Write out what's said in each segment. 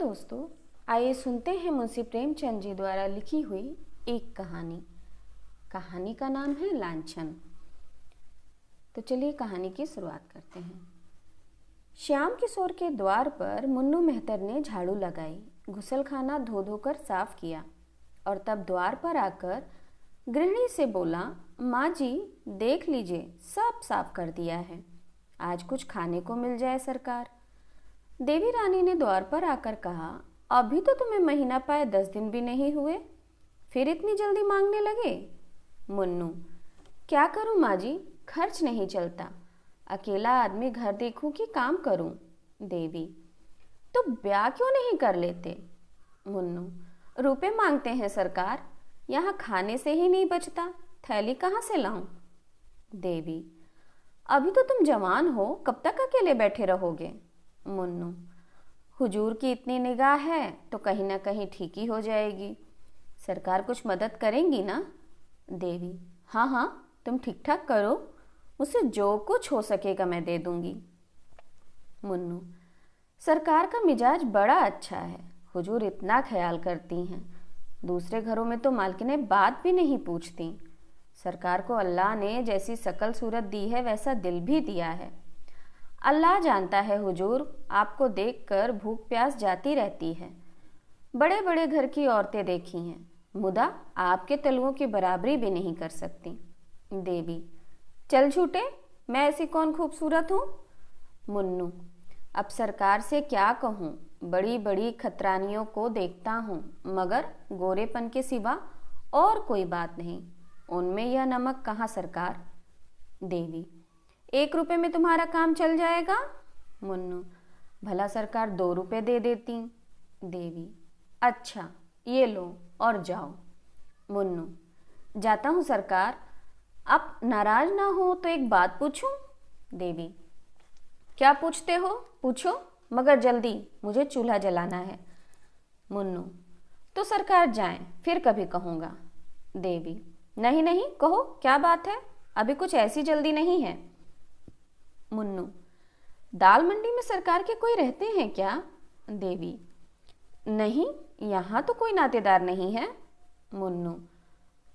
दोस्तों, आइए सुनते हैं मुंशी प्रेमचंद जी द्वारा लिखी हुई एक कहानी। कहानी का नाम है लांछन। तो चलिए कहानी की शुरुआत करते हैं। श्याम किशोर के द्वार पर मुन्नू मेहतर ने झाड़ू लगाई, गुसलखाना धो धोकर साफ किया और तब द्वार पर आकर गृहिणी से बोला, माँ जी देख लीजिए, सब साफ कर दिया है, आज कुछ खाने को मिल जाए सरकार। देवी रानी ने द्वार पर आकर कहा, अभी तो तुम्हें महीना पाए 10 दिन भी नहीं हुए, फिर इतनी जल्दी मांगने लगे। मुन्नू, क्या करूं माँ जी, खर्च नहीं चलता, अकेला आदमी घर देखूं कि काम करूं। देवी, तो ब्याह क्यों नहीं कर लेते। मुन्नू, रुपए मांगते हैं सरकार, यहाँ खाने से ही नहीं बचता, थैली कहाँ से लाऊं। देवी, अभी तो तुम जवान हो, कब तक अकेले बैठे रहोगे। मुन्नू, हुजूर की इतनी निगाह है तो कहीं ना कहीं ठीक ही हो जाएगी, सरकार कुछ मदद करेंगी ना। देवी, हाँ हाँ, तुम ठीक ठाक करो, मुझसे जो कुछ हो सकेगा मैं दे दूंगी। मुन्नू, सरकार का मिजाज बड़ा अच्छा है, हुजूर इतना ख्याल करती हैं, दूसरे घरों में तो मालकिनें बात भी नहीं पूछती, सरकार को अल्लाह ने जैसी शकल सूरत दी है वैसा दिल भी दिया है। अल्लाह जानता है हुजूर, आपको देखकर भूख प्यास जाती रहती है, बड़े बड़े घर की औरतें देखी हैं, मुदा आपके तलुओं की बराबरी भी नहीं कर सकती। देवी, चल झूठे, मैं ऐसी कौन खूबसूरत हूँ। मुन्नू, अब सरकार से क्या कहूँ, बड़ी बड़ी खतरानियों को देखता हूँ, मगर गोरेपन के सिवा और कोई बात नहीं, उनमें यह नमक कहाँ सरकार। देवी, 1 रुपए में तुम्हारा काम चल जाएगा। मुन्नू, भला सरकार 2 रुपए दे देती। देवी, अच्छा ये लो और जाओ। मुन्नू, जाता हूँ सरकार, आप नाराज ना हो तो एक बात पूछूं। देवी, क्या पूछते हो, पूछो, मगर जल्दी, मुझे चूल्हा जलाना है। मुन्नू, तो सरकार जाएं, फिर कभी कहूँगा। देवी, नहीं नहीं, कहो क्या बात है, अभी कुछ ऐसी जल्दी नहीं है। मुन्नू, दाल मंडी में सरकार के कोई रहते हैं क्या। देवी, नहीं, यहाँ तो कोई नातेदार नहीं है। मुन्नू,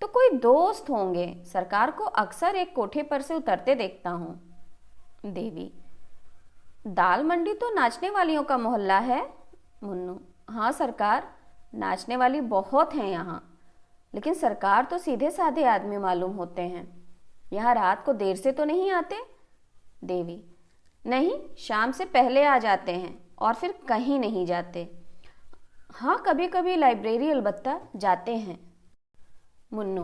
तो कोई दोस्त होंगे, सरकार को अक्सर एक कोठे पर से उतरते देखता हूँ। देवी, दाल मंडी तो नाचने वालियों का मोहल्ला है। मुन्नू, हाँ सरकार, नाचने वाली बहुत हैं यहाँ, लेकिन सरकार तो सीधे साधे आदमी मालूम होते हैं, यहाँ रात को देर से तो नहीं आते। देवी, नहीं, शाम से पहले आ जाते हैं और फिर कहीं नहीं जाते, हाँ कभी कभी लाइब्रेरी अलबत्ता जाते हैं। मुन्नू,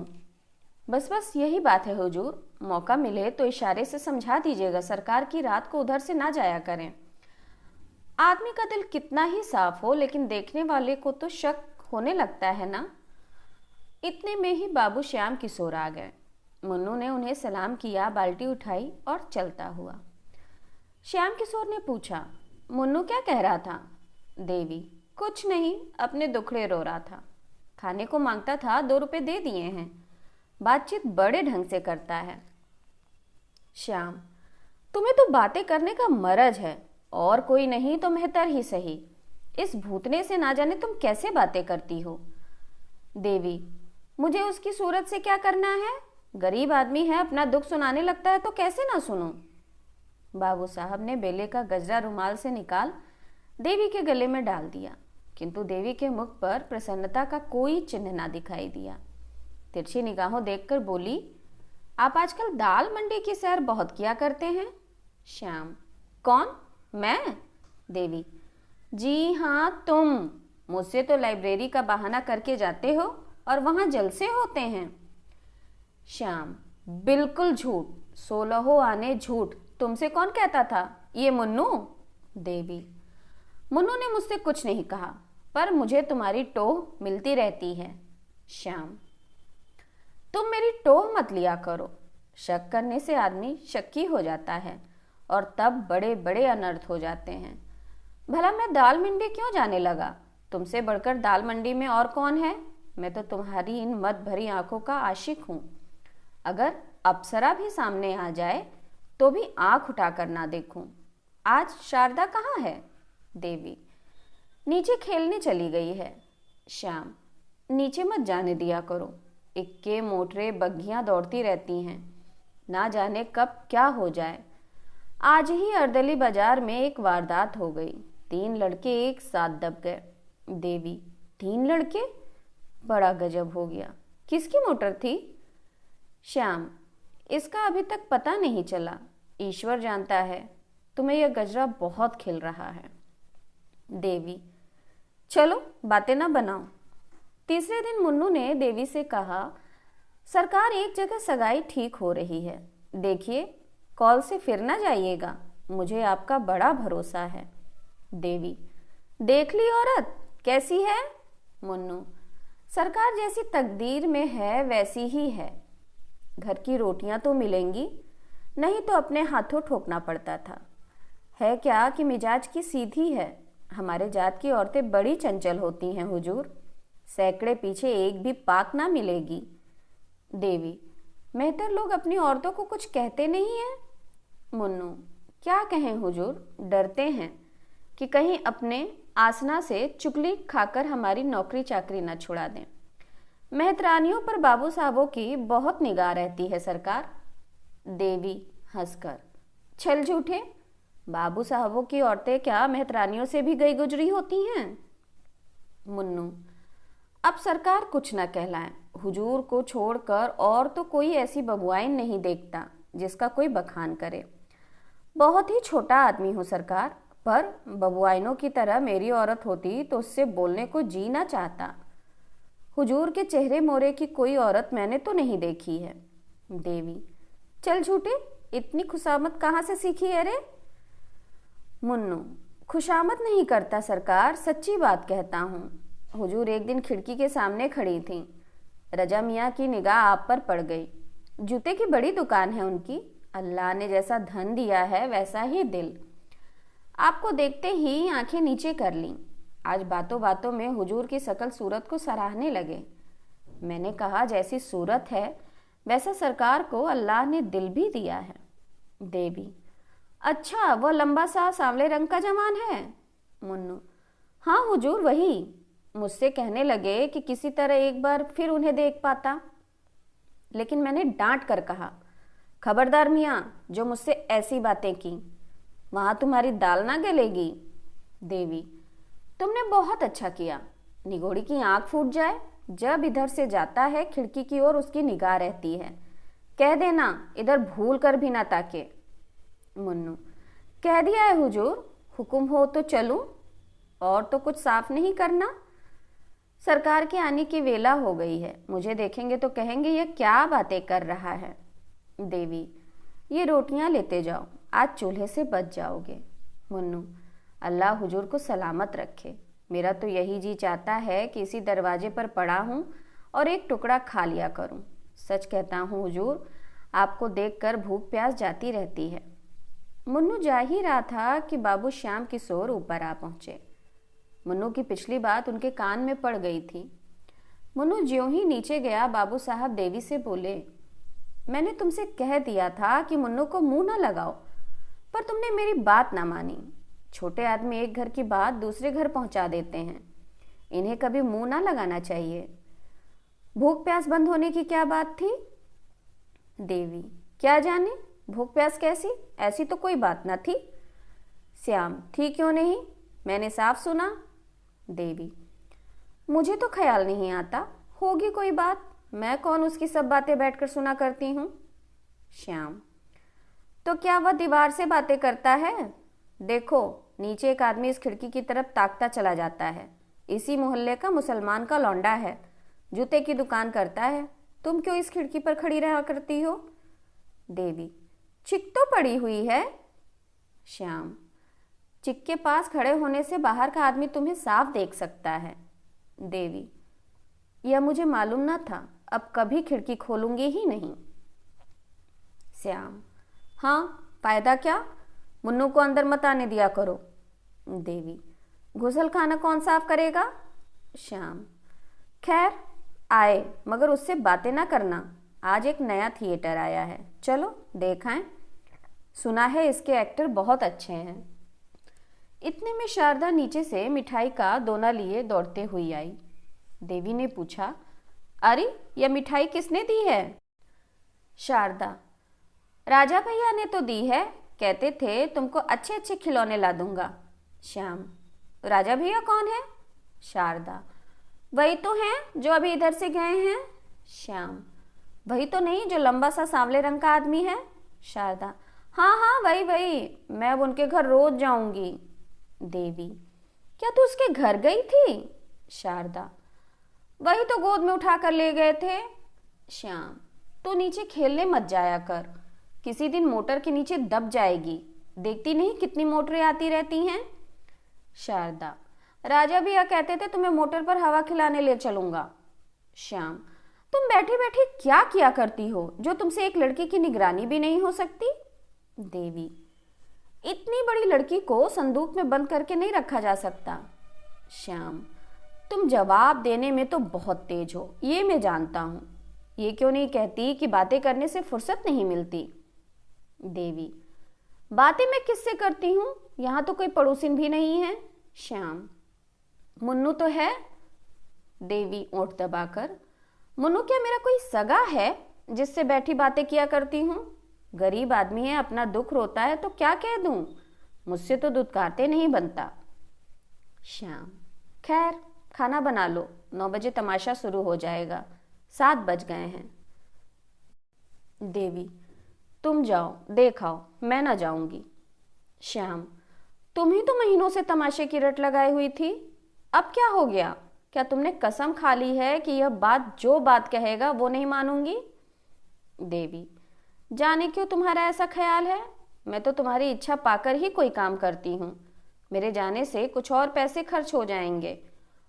बस बस यही बात है हुजूर, मौका मिले तो इशारे से समझा दीजिएगा सरकार की रात को उधर से ना जाया करें। आदमी का दिल कितना ही साफ हो, लेकिन देखने वाले को तो शक होने लगता है ना। इतने में ही बाबू श्याम किशोर आ गए। मुन्नू ने उन्हें सलाम किया, बाल्टी उठाई और चलता हुआ। श्याम किशोर ने पूछा, मुन्नू क्या कह रहा था। देवी, कुछ नहीं, अपने दुखड़े रो रहा था, खाने को मांगता था, 2 रुपए दे दिए हैं, बातचीत बड़े ढंग से करता है। श्याम, तुम्हें तो बातें करने का मरज है, और कोई नहीं तो मेहतर ही सही, इस भूतने से ना जाने तुम कैसे बातें करती हो। देवी, मुझे उसकी सूरत से क्या करना है, गरीब आदमी है, अपना दुख सुनाने लगता है तो कैसे ना सुनूं। बाबू साहब ने बेले का गजरा रुमाल से निकाल देवी के गले में डाल दिया, किंतु देवी के मुख पर प्रसन्नता का कोई चिन्ह ना दिखाई दिया। तिरछी निगाहों देखकर बोली, आप आजकल दाल मंडी की सैर बहुत किया करते हैं। श्याम, कौन, मैं। देवी, जी हाँ तुम, मुझसे तो लाइब्रेरी का बहाना करके जाते हो और वहां जलसे होते हैं। श्याम, बिल्कुल झूठ, 16 आने झूठ, तुमसे कौन कहता था, ये मुन्नू। देवी, मुन्नू ने मुझसे कुछ नहीं कहा, पर मुझे तुम्हारी टोह मिलती रहती है। श्याम, तुम मेरी टोह मत लिया करो, शक करने से आदमी शक्की हो जाता है और तब बड़े बड़े अनर्थ हो जाते हैं। भला मैं दाल मंडी क्यों जाने लगा, तुमसे बढ़कर दाल मंडी में और कौन है, मैं तो तुम्हारी इन मद भरी आंखों का आशिक हूं, अगर अप्सरा भी सामने आ जाए तो भी आंख उठाकर ना देखूं। आज शारदा कहाँ है। देवी, नीचे खेलने चली गई है। श्याम, नीचे मत जाने दिया करो, इक्के मोटरे बग्घियां दौड़ती रहती हैं, ना जाने कब क्या हो जाए। आज ही अर्दली बाजार में एक वारदात हो गई, 3 लड़के एक साथ दब गए। देवी, 3 लड़के? बड़ा गजब हो गया। किसकी मोटर थी? श्याम, इसका अभी तक पता नहीं चला, ईश्वर जानता है। तुम्हें यह गजरा बहुत खिल रहा है। देवी, चलो बातें ना बनाओ। तीसरे दिन मुन्नू ने देवी से कहा, सरकार एक जगह सगाई ठीक हो रही है, देखिए कॉल से फिर ना जाइएगा, मुझे आपका बड़ा भरोसा है। देवी, देख ली औरत कैसी है? मुन्नू, सरकार जैसी तकदीर में है वैसी ही है। घर की रोटियां तो मिलेंगी, नहीं तो अपने हाथों ठोकना पड़ता था। है क्या कि मिजाज की सीधी है। हमारे जात की औरतें बड़ी चंचल होती हैं हुजूर, सैकड़े पीछे एक भी पाक ना मिलेगी। देवी, मेहतर लोग अपनी औरतों को कुछ कहते नहीं हैं। मुन्नू, क्या कहें हुजूर, डरते हैं कि कहीं अपने आसना से चुगली खाकर हमारी नौकरी चाकरी न छुड़ा दें। मेहतरानियों पर बाबू साहबों की बहुत निगाह रहती है सरकार। देवी हंसकर, छल झूठे, बाबू साहबों की औरतें क्या मेहतरानियों से भी गई गुजरी होती हैं? मुन्नू, अब सरकार कुछ न कहलाएं, हुजूर को छोड़कर और तो कोई ऐसी बबुआइन नहीं देखता जिसका कोई बखान करे। बहुत ही छोटा आदमी हूँ सरकार, पर बबुआइनों की तरह मेरी औरत होती तो उससे बोलने को जी ना चाहता। हुजूर के चेहरे मोरे की कोई औरत मैंने तो नहीं देखी है। देवी, चल झूठे, इतनी खुशामद कहाँ से सीखी है रे? मुन्नू, खुशामद नहीं करता सरकार, सच्ची बात कहता हूँ। हुजूर एक दिन खिड़की के सामने खड़ी थी, रजा मियाँ की निगाह आप पर पड़ गई। जूते की बड़ी दुकान है उनकी, अल्लाह ने जैसा धन दिया है वैसा ही दिल। आपको देखते ही आंखें नीचे कर लीं। आज बातों बातों में हुजूर की सकल सूरत को सराहने लगे। मैंने कहा, जैसी सूरत है वैसा सरकार को अल्लाह ने दिल भी दिया है। देवी, अच्छा वो लंबा सा सांवले रंग का जवान है? मुन्नू, हाँ हुजूर वही। मुझसे कहने लगे कि किसी तरह एक बार फिर उन्हें देख पाता, लेकिन मैंने डांट कर कहा, खबरदार मियाँ, जो मुझसे ऐसी बातें की, वहां तुम्हारी दाल ना गलेगी। देवी, तुमने बहुत अच्छा किया, निगोड़ी की आंख फूट जाए, जब इधर से जाता है खिड़की की ओर उसकी निगाह रहती है। कह देना इधर भूल कर भी ना ताके। मुन्नू, कह दिया है हुजूर, हुक्म हो तो चलूं, और तो कुछ साफ नहीं करना। सरकार के आने की वेला हो गई है, मुझे देखेंगे तो कहेंगे ये क्या बातें कर रहा है। देवी, ये रोटियां लेते जाओ, आज चूल्हे से बच जाओगे। मुन्नू, अल्लाह हुजूर को सलामत रखे। मेरा तो यही जी चाहता है कि इसी दरवाजे पर पड़ा हूँ और एक टुकड़ा खा लिया करूँ। सच कहता हूँ हुजूर, आपको देखकर भूख प्यास जाती रहती है। मुन्नू जा ही रहा था कि बाबू श्याम किशोर ऊपर आ पहुँचे। मुन्नू की पिछली बात उनके कान में पड़ गई थी। मुन्नू ज्यों ही नीचे गया, बाबू साहब देवी से बोले, मैंने तुमसे कह दिया था कि मुन्नू को मुंह ना लगाओ, पर तुमने मेरी बात ना मानी। छोटे आदमी एक घर की बात दूसरे घर पहुंचा देते हैं, इन्हें कभी मुंह ना लगाना चाहिए। भूख प्यास बंद होने की क्या बात थी? देवी, क्या जाने, भूख प्यास कैसी, ऐसी तो कोई बात ना थी। श्याम, थी क्यों नहीं, मैंने साफ सुना। देवी, मुझे तो ख्याल नहीं आता, होगी कोई बात, मैं कौन उसकी सब बातें बैठकर सुना करती हूँ। श्याम, तो क्या वह दीवार से बातें करता है? देखो नीचे एक आदमी इस खिड़की की तरफ ताकता चला जाता है, इसी मोहल्ले का मुसलमान का लौंडा है, जूते की दुकान करता है। तुम क्यों इस खिड़की पर खड़ी रहा करती हो? देवी, चिक तो पड़ी हुई है। श्याम, चिक के पास खड़े होने से बाहर का आदमी तुम्हें साफ देख सकता है। देवी, यह मुझे मालूम न था, अब कभी खिड़की खोलूंगी ही नहीं। श्याम, हाँ फायदा क्या, मुन्नू को अंदर मत आने दिया करो। देवी, घुसल खाना कौन साफ करेगा? श्याम, खैर आए, मगर उससे बातें ना करना, आज एक नया थिएटर आया है, चलो देखाएं, सुना है इसके एक्टर बहुत अच्छे हैं। इतने में शारदा नीचे से मिठाई का दोना लिए दौड़ते हुई आई। देवी ने पूछा, अरे यह मिठाई किसने दी है? शारदा, राजा भैया ने तो दी है, कहते थे तुमको अच्छे अच्छे खिलौने ला दूंगा। श्याम, राजा भैया कौन है? शारदा, वही तो हैं जो अभी इधर से गए हैं। श्याम, वही तो नहीं जो लंबा सा सांवले रंग का आदमी है? शारदा, हाँ हाँ वही वही, मैं अब उनके घर रोज जाऊंगी। देवी, क्या तू उसके घर गई थी? शारदा, वही तो गोद में उठा कर ले गए थे। श्याम, तू नीचे खेलने मत जाया कर, किसी दिन मोटर के नीचे दब जाएगी, देखती नहीं कितनी मोटरें आती रहती हैं। शारदा, राजा भैया कहते थे तुम्हें मोटर पर हवा खिलाने ले चलूंगा। श्याम, तुम बैठे बैठे क्या किया करती हो जो तुमसे एक लड़की की निगरानी भी नहीं हो सकती? देवी, इतनी बड़ी लड़की को संदूक में बंद करके नहीं रखा जा सकता। श्याम, तुम जवाब देने में तो बहुत तेज हो, ये मैं जानता हूं। ये क्यों नहीं कहती कि बातें करने से फुर्सत नहीं मिलती? देवी, बातें मैं किससे करती हूँ, यहाँ तो कोई पड़ोसिन भी नहीं है। श्याम, मुन्नू तो है। देवी ओंठ दबाकर, मुन्नू क्या मेरा कोई सगा है जिससे बैठी बातें किया करती हूँ? गरीब आदमी है, अपना दुख रोता है तो क्या कह दूं, मुझसे तो दुत्कारते नहीं बनता। श्याम, खैर खाना बना लो, 9 बजे तमाशा शुरू हो जाएगा, 7 बज गए हैं। देवी, तुम जाओ देख आओ, मैं ना जाऊंगी। श्याम, तुम ही तो महीनों से तमाशे की रट लगाई हुई थी, अब क्या हो गया? क्या तुमने कसम खा ली है कि यह बात जो बात कहेगा वो नहीं मानूंगी? देवी, जाने क्यों तुम्हारा ऐसा ख्याल है, मैं तो तुम्हारी इच्छा पाकर ही कोई काम करती हूँ। मेरे जाने से कुछ और पैसे खर्च हो जाएंगे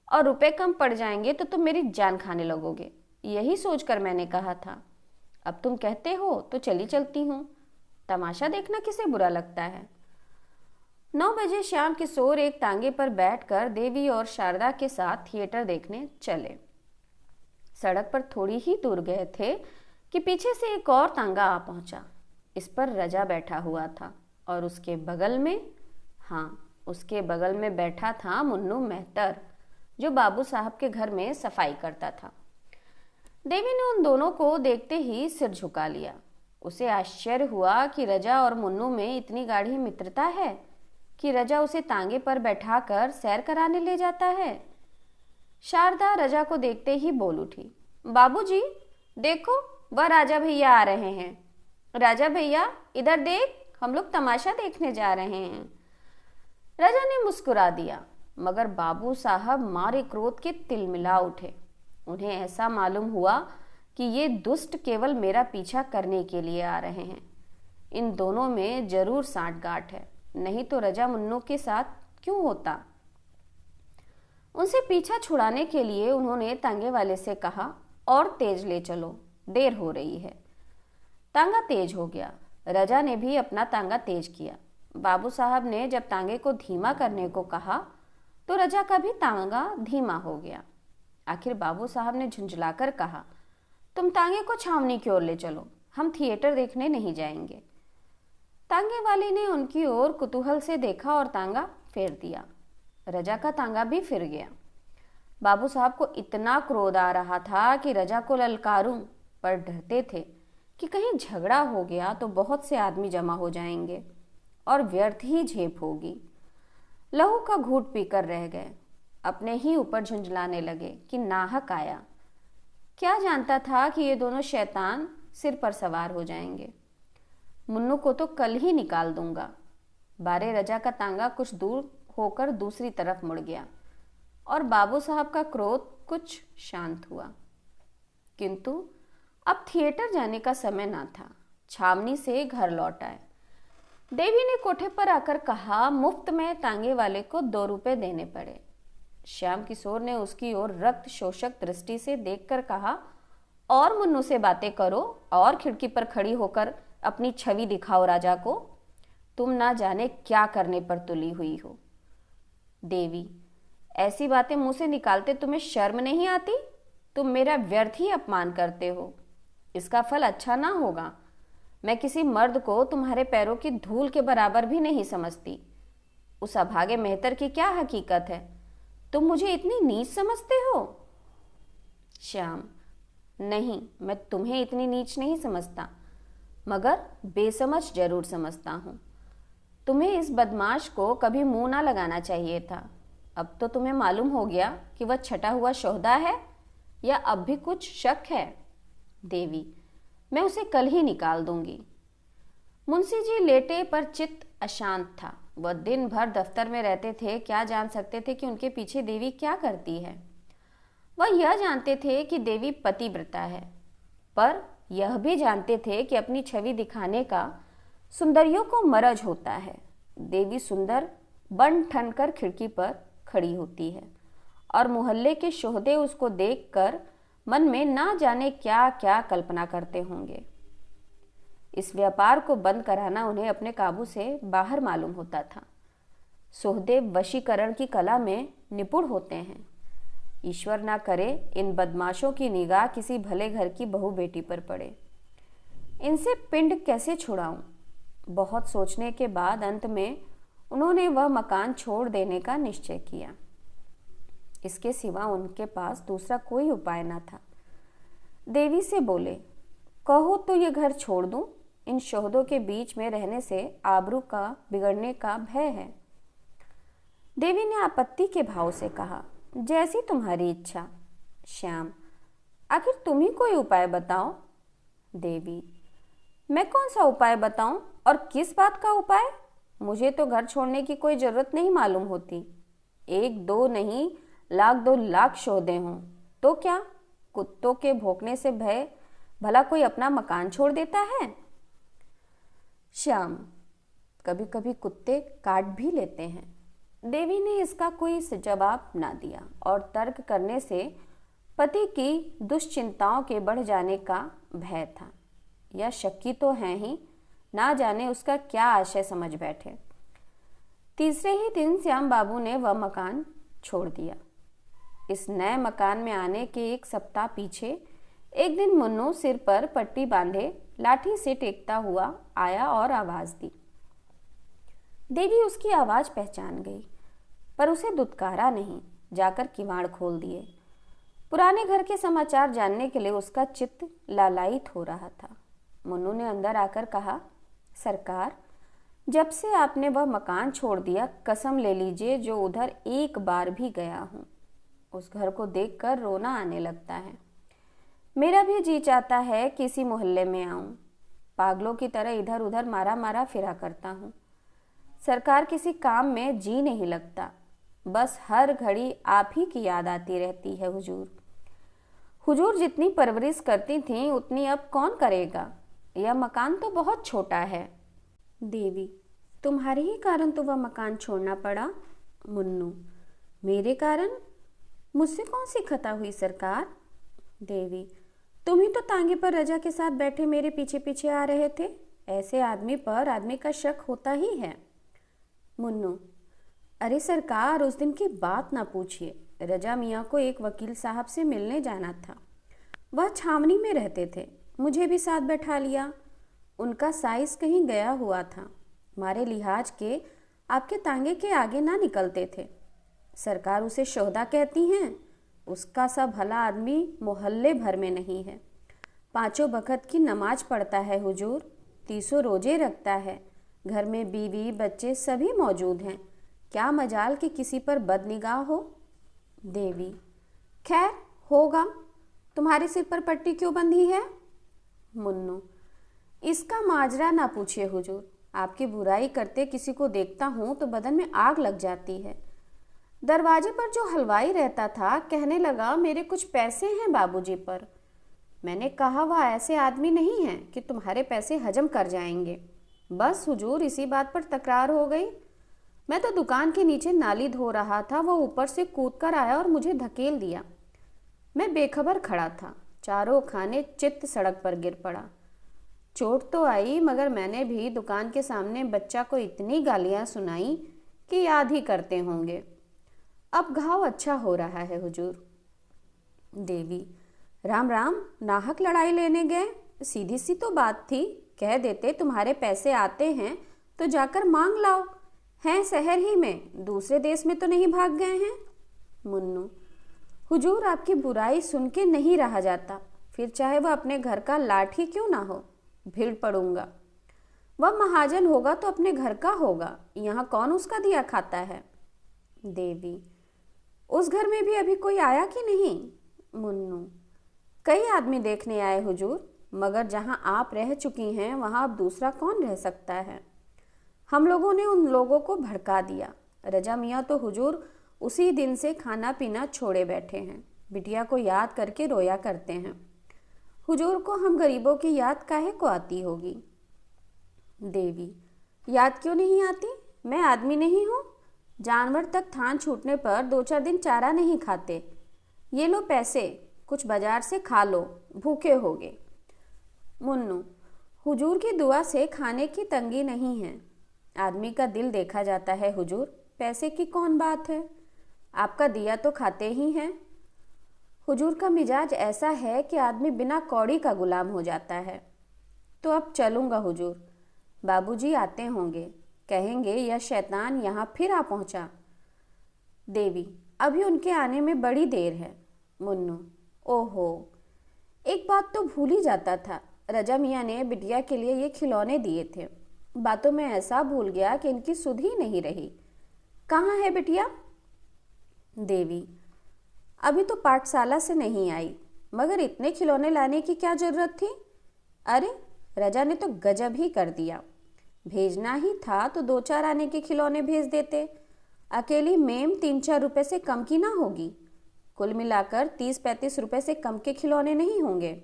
और रुपए कम पड़ जाएंगे तो तुम मेरी जान खाने लगोगे, यही सोचकर मैंने कहा था। अब तुम कहते हो तो चली चलती हूँ, तमाशा देखना किसे बुरा लगता है। 9 बजे श्याम किशोर एक तांगे पर बैठकर देवी और शारदा के साथ थिएटर देखने चले। सड़क पर थोड़ी ही दूर गए थे कि पीछे से एक और तांगा आ पहुंचा। इस पर रजा बैठा हुआ था और उसके बगल में, हाँ उसके बगल में बैठा था मुन्नू मेहतर, जो बाबू साहब के घर में सफाई करता था। देवी ने उन दोनों को देखते ही सिर झुका लिया। उसे आश्चर्य हुआ कि रजा और मुन्नू में इतनी गाढ़ी मित्रता है कि रजा उसे तांगे पर बैठाकर सैर कराने ले जाता है। शारदा रजा को देखते ही बोल उठी, बाबूजी देखो वह राजा भैया आ रहे हैं। राजा भैया इधर देख, हम लोग तमाशा देखने जा रहे हैं। राजा ने मुस्कुरा दिया, मगर बाबू साहब मारे क्रोध के तिलमिला उठे। उन्हें ऐसा मालूम हुआ कि ये दुष्ट केवल मेरा पीछा करने के लिए आ रहे हैं। इन दोनों में जरूर सांठगांठ है, नहीं तो रजा मुन्नू के साथ क्यों होता। उनसे पीछा छुड़ाने के लिए उन्होंने तांगे वाले से कहा, और तेज ले चलो, देर हो रही है। तांगा तेज हो गया। रजा ने भी अपना तांगा तेज किया। बाबू साहब ने जब तांगे को धीमा करने को कहा तो रजा का भी तांगा धीमा हो गया। आखिर बाबू साहब ने झुंझलाकर कहा, तुम तांगे को छावनी की ओर ले चलो, हम थिएटर देखने नहीं जाएंगे। तांगे वाले ने उनकी ओर कुतूहल से देखा और तांगा फेर दिया। रजा का तांगा भी फिर गया। बाबू साहब को इतना क्रोध आ रहा था कि रजा को ललकारूं, पर डरते थे कि कहीं झगड़ा हो गया तो बहुत से आदमी जमा हो जाएंगे और व्यर्थ ही झेप होगी। लहू का घूंट पीकर रह गए। अपने ही ऊपर झुंझलाने लगे कि नाहक आया। क्या जानता था कि ये दोनों शैतान सिर पर सवार हो जाएंगे। मुन्नू को तो कल ही निकाल दूंगा। बारे रजा का तांगा कुछ दूर होकर दूसरी तरफ मुड़ गया और बाबू साहब का क्रोध कुछ शांत हुआ। किंतु अब थिएटर जाने का समय ना था। छावनी से घर लौट आए। देवी ने कोठे पर आकर कहा, मुफ्त में तांगे वाले को 2 रुपए देने पड़े। श्याम किशोर ने उसकी ओर रक्त शोषक दृष्टि से देखकर कहा, और मुन्नू से बातें करो और खिड़की पर खड़ी होकर अपनी छवि दिखाओ राजा को। तुम ना जाने क्या करने पर तुली हुई हो। देवी, ऐसी बातें मुंह से निकालते तुम्हें शर्म नहीं आती? तुम मेरा व्यर्थ ही अपमान करते हो। इसका फल अच्छा ना होगा। मैं किसी मर्द को तुम्हारे पैरों की धूल के बराबर भी नहीं समझती। उस अभागे मेहतर की क्या हकीकत है? तुम मुझे इतनी नीच समझते हो? श्याम, नहीं, मैं तुम्हें इतनी नीच नहीं समझता, मगर बेसमझ जरूर समझता हूँ। तुम्हें इस बदमाश को कभी मुंह ना लगाना चाहिए था। अब तो तुम्हें मालूम हो गया कि वह छटा हुआ शोहदा है, या अब भी कुछ शक है? देवी, मैं उसे कल ही निकाल दूंगी। मुंशी जी लेटे पर चित्त अशांत था। वह दिन भर दफ्तर में रहते थे, क्या जान सकते थे कि उनके पीछे देवी क्या करती है। वह यह जानते थे कि देवी पतिव्रता है, पर यह भी जानते थे कि अपनी छवि दिखाने का सुंदरियों को मरज होता है। देवी सुंदर बन ठन कर खिड़की पर खड़ी होती है और मोहल्ले के शोहदे उसको देखकर मन में ना जाने क्या क्या कल्पना करते होंगे। इस व्यापार को बंद कराना उन्हें अपने काबू से बाहर मालूम होता था। सोहदे वशीकरण की कला में निपुण होते हैं। ईश्वर ना करे इन बदमाशों की निगाह किसी भले घर की बहू बेटी पर पड़े। इनसे पिंड कैसे छुड़ाऊं? बहुत सोचने के बाद अंत में उन्होंने वह मकान छोड़ देने का निश्चय किया। इसके सिवा उनके पास दूसरा कोई उपाय न था। देवी से बोले, कहो तो ये घर छोड़ दूं? इन शोहदों के बीच में रहने से आबरू का बिगड़ने का भय है। देवी ने आपत्ति के भाव से कहा, जैसी तुम्हारी इच्छा। श्याम, आखिर तुम ही कोई उपाय बताओ। देवी, मैं कौन सा उपाय बताऊं और किस बात का उपाय? मुझे तो घर छोड़ने की कोई जरूरत नहीं मालूम होती। एक दो नहीं, लाख दो लाख शोहदे हों तो क्या? कुत्तों के भौंकने से भय भला कोई अपना मकान छोड़ देता है? श्याम, कभी कभी कुत्ते काट भी लेते हैं। देवी ने इसका कोई जवाब ना दिया और तर्क करने से पति की दुश्चिंताओं के बढ़ जाने का भय था। यह शक्की तो है ही, ना जाने उसका क्या आशय समझ बैठे। तीसरे ही दिन श्याम बाबू ने वह मकान छोड़ दिया। इस नए मकान में आने के एक सप्ताह पीछे एक दिन मुन्नू सिर पर पट्टी बांधे लाठी से टेकता हुआ आया और आवाज दी। देवी उसकी आवाज पहचान गई, पर उसे दुत्कारा नहीं, जाकर किवाड़ खोल दिए। पुराने घर के समाचार जानने के लिए उसका चित्त लालायित हो रहा था। मुन्नू ने अंदर आकर कहा, सरकार, जब से आपने वह मकान छोड़ दिया, कसम ले लीजिए जो उधर एक बार भी गया हूँ, उस घर को देखकर रोना आने लगता है। मेरा भी जी चाहता है कि इसी मोहल्ले में आऊं। पागलों की तरह इधर उधर मारा मारा फिरा करता हूँ। सरकार, किसी काम में जी नहीं लगता, बस हर घड़ी आप ही की याद आती रहती है। हुजूर जितनी परवरिश करती थी उतनी अब कौन करेगा? यह मकान तो बहुत छोटा है। देवी, तुम्हारे ही कारण तो वह मकान छोड़ना पड़ा। मुन्नू, मेरे कारण? मुझसे कौन सी खता हुई सरकार? देवी, तुम ही तो तांगे पर रजा के साथ बैठे मेरे पीछे पीछे आ रहे थे। ऐसे आदमी पर आदमी का शक होता ही है। मुन्नू, अरे सरकार, उस दिन की बात ना पूछिए। रजा मियाँ को एक वकील साहब से मिलने जाना था। वह छावनी में रहते थे, मुझे भी साथ बैठा लिया। उनका साइज कहीं गया हुआ था, हमारे लिहाज के आपके तांगे के आगे ना निकलते थे। सरकार उसे शोहदा कहती हैं। उसका सा भला आदमी मोहल्ले भर में नहीं है। 5 वक्त की नमाज पढ़ता है हुजूर, 30 रोजे रखता है। घर में बीवी बच्चे सभी मौजूद हैं। क्या मजाल कि किसी पर बदनिगाह हो? देवी, खैर होगा। तुम्हारे सिर पर पट्टी क्यों बंधी है? मुन्नू, इसका माजरा ना पूछिए हुजूर। आपकी बुराई करते किसी को देखता हूँ तो बदन में आग लग जाती है। दरवाजे पर जो हलवाई रहता था कहने लगा, मेरे कुछ पैसे हैं बाबूजी पर। मैंने कहा, वह ऐसे आदमी नहीं है कि तुम्हारे पैसे हजम कर जाएंगे। बस हुजूर, इसी बात पर तकरार हो गई। मैं तो दुकान के नीचे नाली धो रहा था, वो ऊपर से कूद कर आया और मुझे धकेल दिया। मैं बेखबर खड़ा था, चारों खाने चित्त सड़क पर गिर पड़ा। चोट तो आई, मगर मैंने भी दुकान के सामने बच्चा को इतनी गालियां सुनाई कि याद ही करते होंगे। अब घाव अच्छा हो रहा है हुजूर। देवी, राम राम, नाहक लड़ाई लेने गए? सीधी सी तो बात थी, कह देते तुम्हारे पैसे आते हैं तो जाकर मांग लाओ। हैं शहर ही में, दूसरे देश में तो नहीं भाग गए हैं? मुन्नू, हुजूर आपकी बुराई सुन के नहीं रहा जाता, फिर चाहे वह अपने घर का लाठ ही क्यों ना हो, भीड़ पड़ूंगा। वह महाजन होगा तो अपने घर का होगा, यहाँ कौन उसका दिया खाता है? देवी, उस घर में भी अभी कोई आया कि नहीं? मुन्नू, कई आदमी देखने आए हुजूर, मगर जहाँ आप रह चुकी हैं वहाँ अब दूसरा कौन रह सकता है? हम लोगों ने उन लोगों को भड़का दिया। रजा मियाँ तो हुजूर उसी दिन से खाना पीना छोड़े बैठे हैं, बिटिया को याद करके रोया करते हैं। हुजूर को हम गरीबों की याद काहे को आती होगी? देवी, याद क्यों नहीं आती? मैं आदमी नहीं हूँ? जानवर तक थान छूटने पर 2-4 दिन चारा नहीं खाते। ये लो पैसे, कुछ बाजार से खा लो, भूखे होगे। मुन्नू, हुजूर की दुआ से खाने की तंगी नहीं है। आदमी का दिल देखा जाता है हुजूर, पैसे की कौन बात है? आपका दिया तो खाते ही हैं। हुजूर का मिजाज ऐसा है कि आदमी बिना कौड़ी का गुलाम हो जाता है। तो अब चलूँगा हुजूर, बाबूजी आते होंगे, कहेंगे यह शैतान यहाँ फिर आ पहुँचा। देवी, अभी उनके आने में बड़ी देर है। मुन्नू, ओहो, एक बात तो भूल ही जाता था, रजा मियाँ ने बिटिया के लिए ये खिलौने दिए थे। बातों में ऐसा भूल गया कि इनकी सुध ही नहीं रही। कहाँ है बिटिया? देवी, अभी तो पाठशाला से नहीं आई, मगर इतने खिलौने लाने की क्या जरूरत थी? अरे, रजा ने तो गजब ही कर दिया। भेजना ही था तो 2-4 आने के खिलौने भेज देते। अकेली मेम 3-4 रुपए से कम की ना होगी। कुल मिलाकर 30-35 रुपए से कम के खिलौने नहीं होंगे।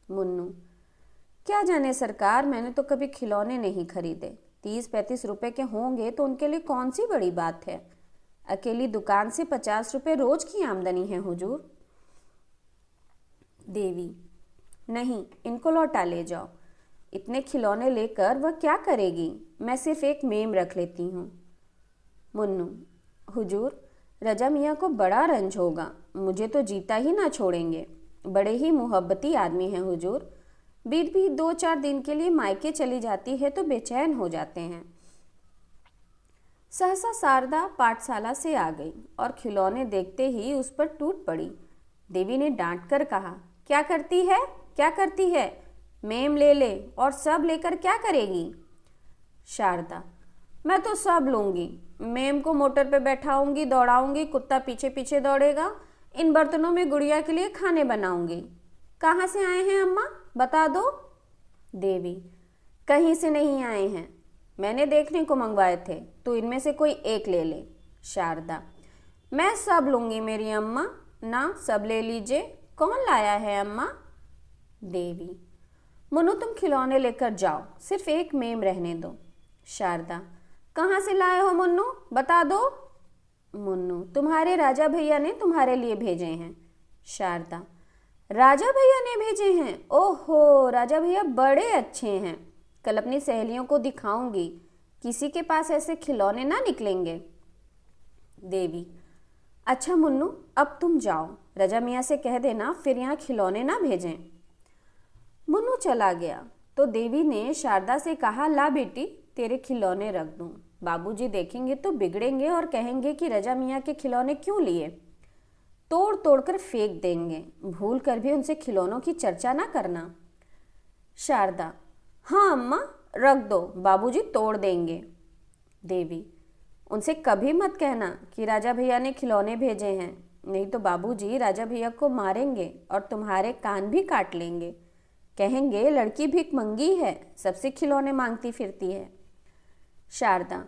मुन्नू, क्या जाने सरकार, मैंने तो कभी खिलौने नहीं खरीदे। 30-35 रुपए के होंगे तो उनके लिए कौन सी बड़ी बात है। अकेली दुकान से 50 रुपए रोज की आमदनी है हुजूर। देवी, नहीं, इनको लौटा ले जाओ। इतने खिलौने लेकर वह क्या करेगी? मैं सिर्फ एक मेम रख लेती हूँ। मुन्नू, हुजूर, रजा मियाँ को बड़ा रंज होगा, मुझे तो जीता ही ना छोड़ेंगे। बड़े ही मुहब्बती आदमी हैं हुजूर। बीत भी 2-4 दिन के लिए मायके चली जाती है तो बेचैन हो जाते हैं। सहसा शारदा पाठशाला से आ गई और खिलौने देखते ही उस पर टूट पड़ी। देवी ने डांट कर कहा, क्या करती है, क्या करती है? मेम ले ले, और सब लेकर क्या करेगी? शारदा, मैं तो सब लूंगी। मेम को मोटर पे बैठाऊंगी, दौड़ाऊंगी, कुत्ता पीछे पीछे दौड़ेगा। इन बर्तनों में गुड़िया के लिए खाने बनाऊंगी। कहाँ से आए हैं अम्मा, बता दो। देवी, कहीं से नहीं आए हैं, मैंने देखने को मंगवाए थे, तो इनमें से कोई एक ले ले। शारदा, मैं सब लूंगी मेरी अम्मा। ना, सब ले लीजिए। कौन लाया है अम्मा? देवी, मुन्नू तुम खिलौने लेकर जाओ, सिर्फ एक मेम रहने दो। शारदा, कहाँ से लाए हो मुन्नू, बता दो। मुन्नू, तुम्हारे राजा भैया ने तुम्हारे लिए भेजे हैं। शारदा, राजा भैया ने भेजे हैं? ओहो, राजा भैया बड़े अच्छे हैं। कल अपनी सहेलियों को दिखाऊंगी, किसी के पास ऐसे खिलौने ना निकलेंगे। देवी, अच्छा मुन्नू, अब तुम जाओ, रजा मियाँ से कह देना फिर यहाँ खिलौने ना भेजें। मुन्नू चला गया तो देवी ने शारदा से कहा, ला बेटी, तेरे खिलौने रख दूं। बाबूजी देखेंगे तो बिगड़ेंगे और कहेंगे कि रजा मियाँ के खिलौने क्यों लिए। तोड़ तोड़ कर फेंक देंगे, भूल कर भी उनसे खिलौनों की चर्चा ना करना। शारदा, हाँ अम्मा, रख दो, बाबूजी तोड़ देंगे। देवी, उनसे कभी मत कहना कि राजा भैया ने खिलौने भेजे हैं, नहीं तो बाबूजी राजा भैया को मारेंगे और तुम्हारे कान भी काट लेंगे। कहेंगे लड़की भिखमंगी है, सबसे खिलौने मांगती फिरती है। शारदा,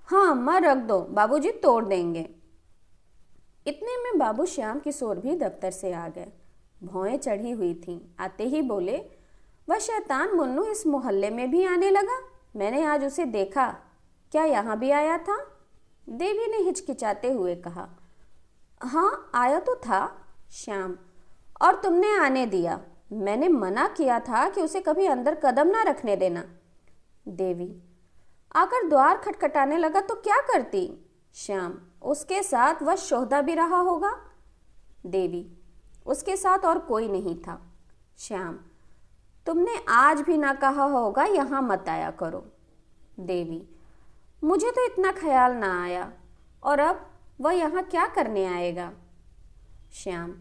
हाँ अम्मा, रख दो, बाबूजी तोड़ देंगे। इतने में बाबू श्याम किशोर भी दफ्तर से आ गए। भौएं चढ़ी हुई थीं। आते ही बोले, वह शैतान मुन्नू इस मोहल्ले में भी आने लगा, मैंने आज उसे देखा, क्या यहाँ भी आया था? देवी ने हिचकिचाते हुए कहा, हाँ आया तो था। श्याम, और तुमने आने दिया? मैंने मना किया था कि उसे कभी अंदर कदम ना रखने देना। देवी, आकर द्वार खटखटाने लगा तो क्या करती? श्याम, उसके साथ वह शोहदा भी रहा होगा। देवी, उसके साथ और कोई नहीं था। श्याम, तुमने आज भी ना कहा होगा यहाँ मत आया करो। देवी, मुझे तो इतना ख्याल ना आया, और अब वह यहाँ क्या करने आएगा? श्याम,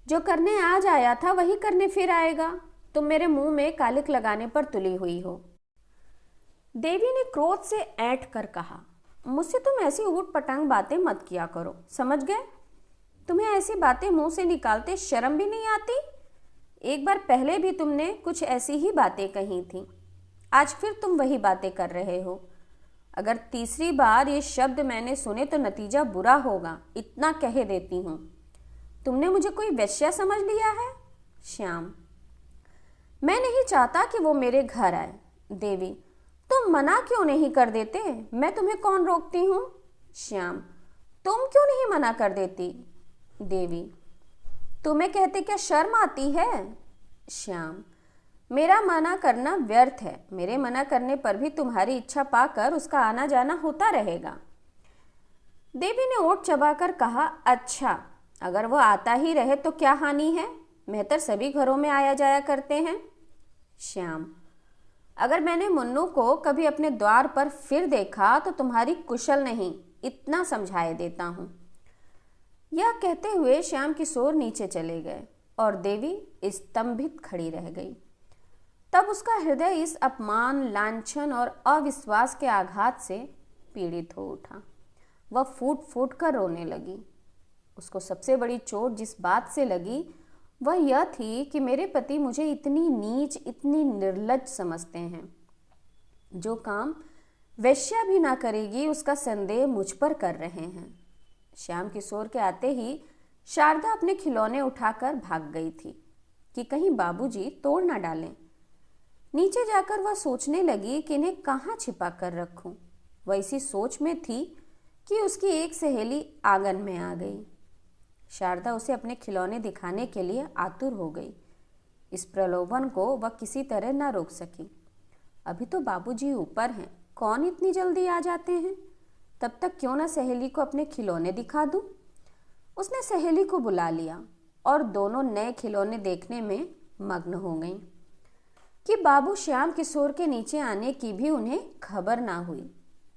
जो करने आज आया था वही करने फिर आएगा। तुम मेरे मुंह में कालिक लगाने पर तुली हुई हो। देवी ने क्रोध से ऐंठ कर कहा, मुझसे तुम ऐसी ऊट पटांग बातें मत किया करो, समझ गए? तुम्हें ऐसी बातें मुंह से निकालते शर्म भी नहीं आती? एक बार पहले भी तुमने कुछ ऐसी ही बातें कही थी, आज फिर तुम वही बातें कर रहे हो। अगर तीसरी बार ये शब्द मैंने सुने तो नतीजा बुरा होगा, इतना कह देती हूँ। तुमने मुझे कोई वेश्या समझ लिया है? श्याम, मैं नहीं चाहता कि वो मेरे घर आए। देवी, तुम मना क्यों नहीं कर देते? मैं तुम्हें कौन रोकती हूँ? श्याम, तुम क्यों नहीं मना कर देती? देवी, तुम्हें कहते क्या शर्म आती है? श्याम, मेरा मना करना व्यर्थ है। मेरे मना करने पर भी तुम्हारी इच्छा पाकर उसका आना जाना होता रहेगा। देवी ने ओठ चबाकर कहा, अच्छा, अगर वो आता ही रहे तो क्या हानि है? मेहतर सभी घरों में आया जाया करते हैं। श्याम, अगर मैंने मुन्नू को कभी अपने द्वार पर फिर देखा तो तुम्हारी कुशल नहीं, इतना समझाए देता हूँ। यह कहते हुए श्याम किशोर नीचे चले गए और देवी स्तंभित खड़ी रह गई। तब उसका हृदय इस अपमान, लांछन और अविश्वास के आघात से पीड़ित हो उठा। वह फूट फूट कर रोने लगी। उसको सबसे बड़ी चोट जिस बात से लगी वह यह थी कि मेरे पति मुझे इतनी नीच, इतनी निर्लज्ज समझते हैं। जो काम वेश्या भी ना करेगी उसका संदेह मुझ पर कर रहे हैं। श्याम किशोर के आते ही शारदा अपने खिलौने उठाकर भाग गई थी कि कहीं बाबूजी तोड़ ना डालें। नीचे जाकर वह सोचने लगी कि इन्हें कहाँ छिपा कर रखूं। वह इसी सोच में थी कि उसकी एक सहेली आंगन में आ गई। शारदा उसे अपने खिलौने दिखाने के लिए आतुर हो गई। इस प्रलोभन को वह किसी तरह न रोक सकी। अभी तो बाबूजी ऊपर हैं, कौन इतनी जल्दी आ जाते हैं? तब तक क्यों ना सहेली को अपने खिलौने दिखा दूं? उसने सहेली को बुला लिया और दोनों नए खिलौने देखने में मग्न हो गईं कि बाबू श्याम किशोर के नीचे आने की भी उन्हें खबर ना हुई।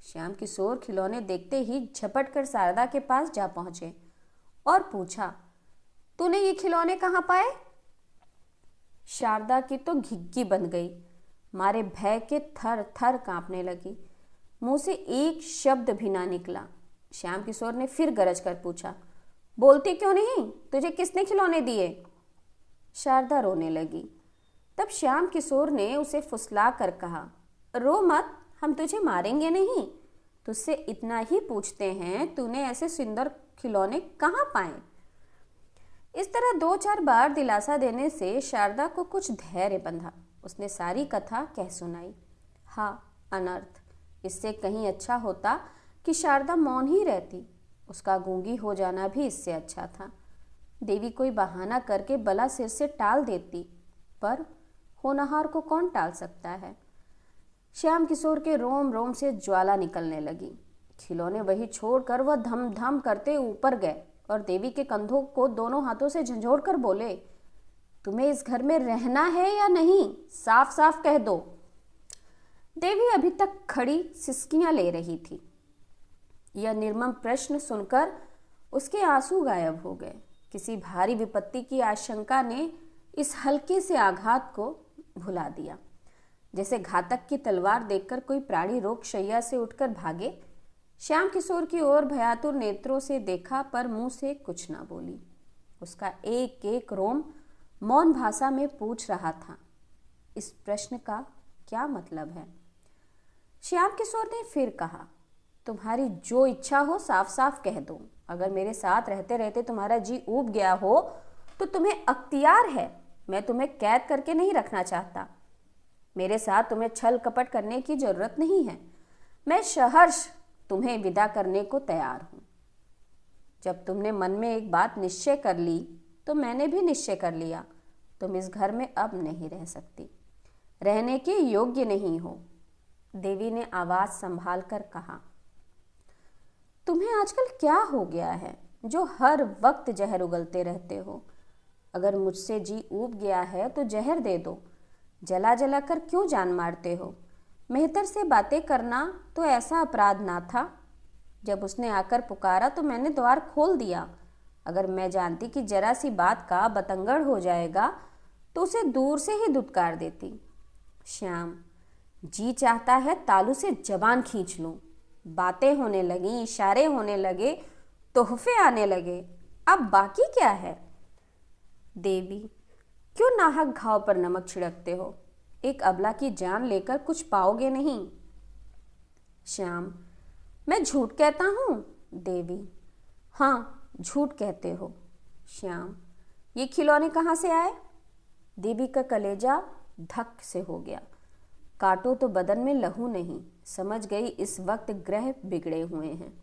श्याम किशोर खिलौने देखते ही झपट कर शारदा के पास जा पहुंचे और पूछा, तूने ये खिलौने कहाँ पाए? शारदा की तो घिग्गी बन गई, मारे भय के थर थर कांपने लगी। मुंह से एक शब्द भी ना निकला। श्याम किशोर ने फिर गरज कर पूछा, बोलती क्यों नहीं? तुझे किसने खिलौने दिए? शारदा रोने लगी। तब श्याम किशोर ने उसे फुसला कर कहा, रो मत, हम तुझे मारेंगे नहीं। तुझसे इतना ही पूछते हैं, तूने ऐसे सुंदर खिलौने कहाँ पाए? इस तरह 2-4 बार दिलासा देने से शारदा को कुछ धैर्य बंधा। उसने सारी कथा कह सुनाई। हाँ, अनर्थ। इससे कहीं अच्छा होता कि शारदा मौन ही रहती। उसका गूंगी हो जाना भी इससे अच्छा था। देवी कोई बहाना करके बला सिर से टाल देती, पर होनहार को कौन टाल सकता है? श्याम किशोर के रोम रोम से ज्वाला निकलने लगी। खिलौने वही छोड़कर वह धम धम करते ऊपर गए और देवी के कंधों को दोनों हाथों से झंझोड़ कर बोले, तुम्हें इस घर में रहना है या नहीं? साफ साफ कह दो। देवी अभी तक खड़ी सिसकियां ले रही थी। यह निर्मम प्रश्न सुनकर उसके आंसू गायब हो गए। किसी भारी विपत्ति की आशंका ने इस हल्के से आघात को भुला दिया। जैसे घातक की तलवार देखकर कोई प्राणी रोग शैया से उठकर भागे। श्याम किशोर की ओर भयातुर नेत्रों से देखा, पर मुंह से कुछ ना बोली। उसका एक एक रोम मौन भाषा में पूछ रहा था, इस प्रश्न का क्या मतलब है? श्याम किशोर ने फिर कहा, तुम्हारी जो इच्छा हो साफ साफ कह दो। अगर मेरे साथ रहते रहते तुम्हारा जी ऊब गया हो तो तुम्हें अख्तियार है। मैं तुम्हें कैद करके नहीं रखना चाहता। मेरे साथ तुम्हें छल कपट करने की जरूरत नहीं है। मैं सहर्ष तुम्हें विदा करने को तैयार हूं। जब तुमने मन में एक बात निश्चय कर ली तो मैंने भी निश्चय कर लिया। तुम इस घर में अब नहीं रह सकती, रहने के योग्य नहीं हो। देवी ने आवाज संभाल कर कहा, तुम्हें आजकल क्या हो गया है जो हर वक्त जहर उगलते रहते हो? अगर मुझसे जी ऊब गया है तो जहर दे दो। जला जला कर क्यों जान मारते हो? मेहतर से बातें करना तो ऐसा अपराध ना था। जब उसने आकर पुकारा तो मैंने द्वार खोल दिया। अगर मैं जानती कि जरा सी बात का बतंगड़ हो जाएगा तो उसे दूर से ही धुतकार देती। श्याम, जी चाहता है तालू से जबान खींच लूं। बातें होने लगी, इशारे होने लगे, तोहफे आने लगे, अब बाकी क्या है? देवी, क्यों नाहक घाव पर नमक छिड़कते हो? एक अबला की जान लेकर कुछ पाओगे नहीं। श्याम, मैं झूठ कहता हूँ? देवी, हाँ, झूठ कहते हो। श्याम, ये खिलौने कहाँ से आए? देवी का कलेजा धक से हो गया। काटो तो बदन में लहू नहीं, समझ गई इस वक्त ग्रह बिगड़े हुए हैं।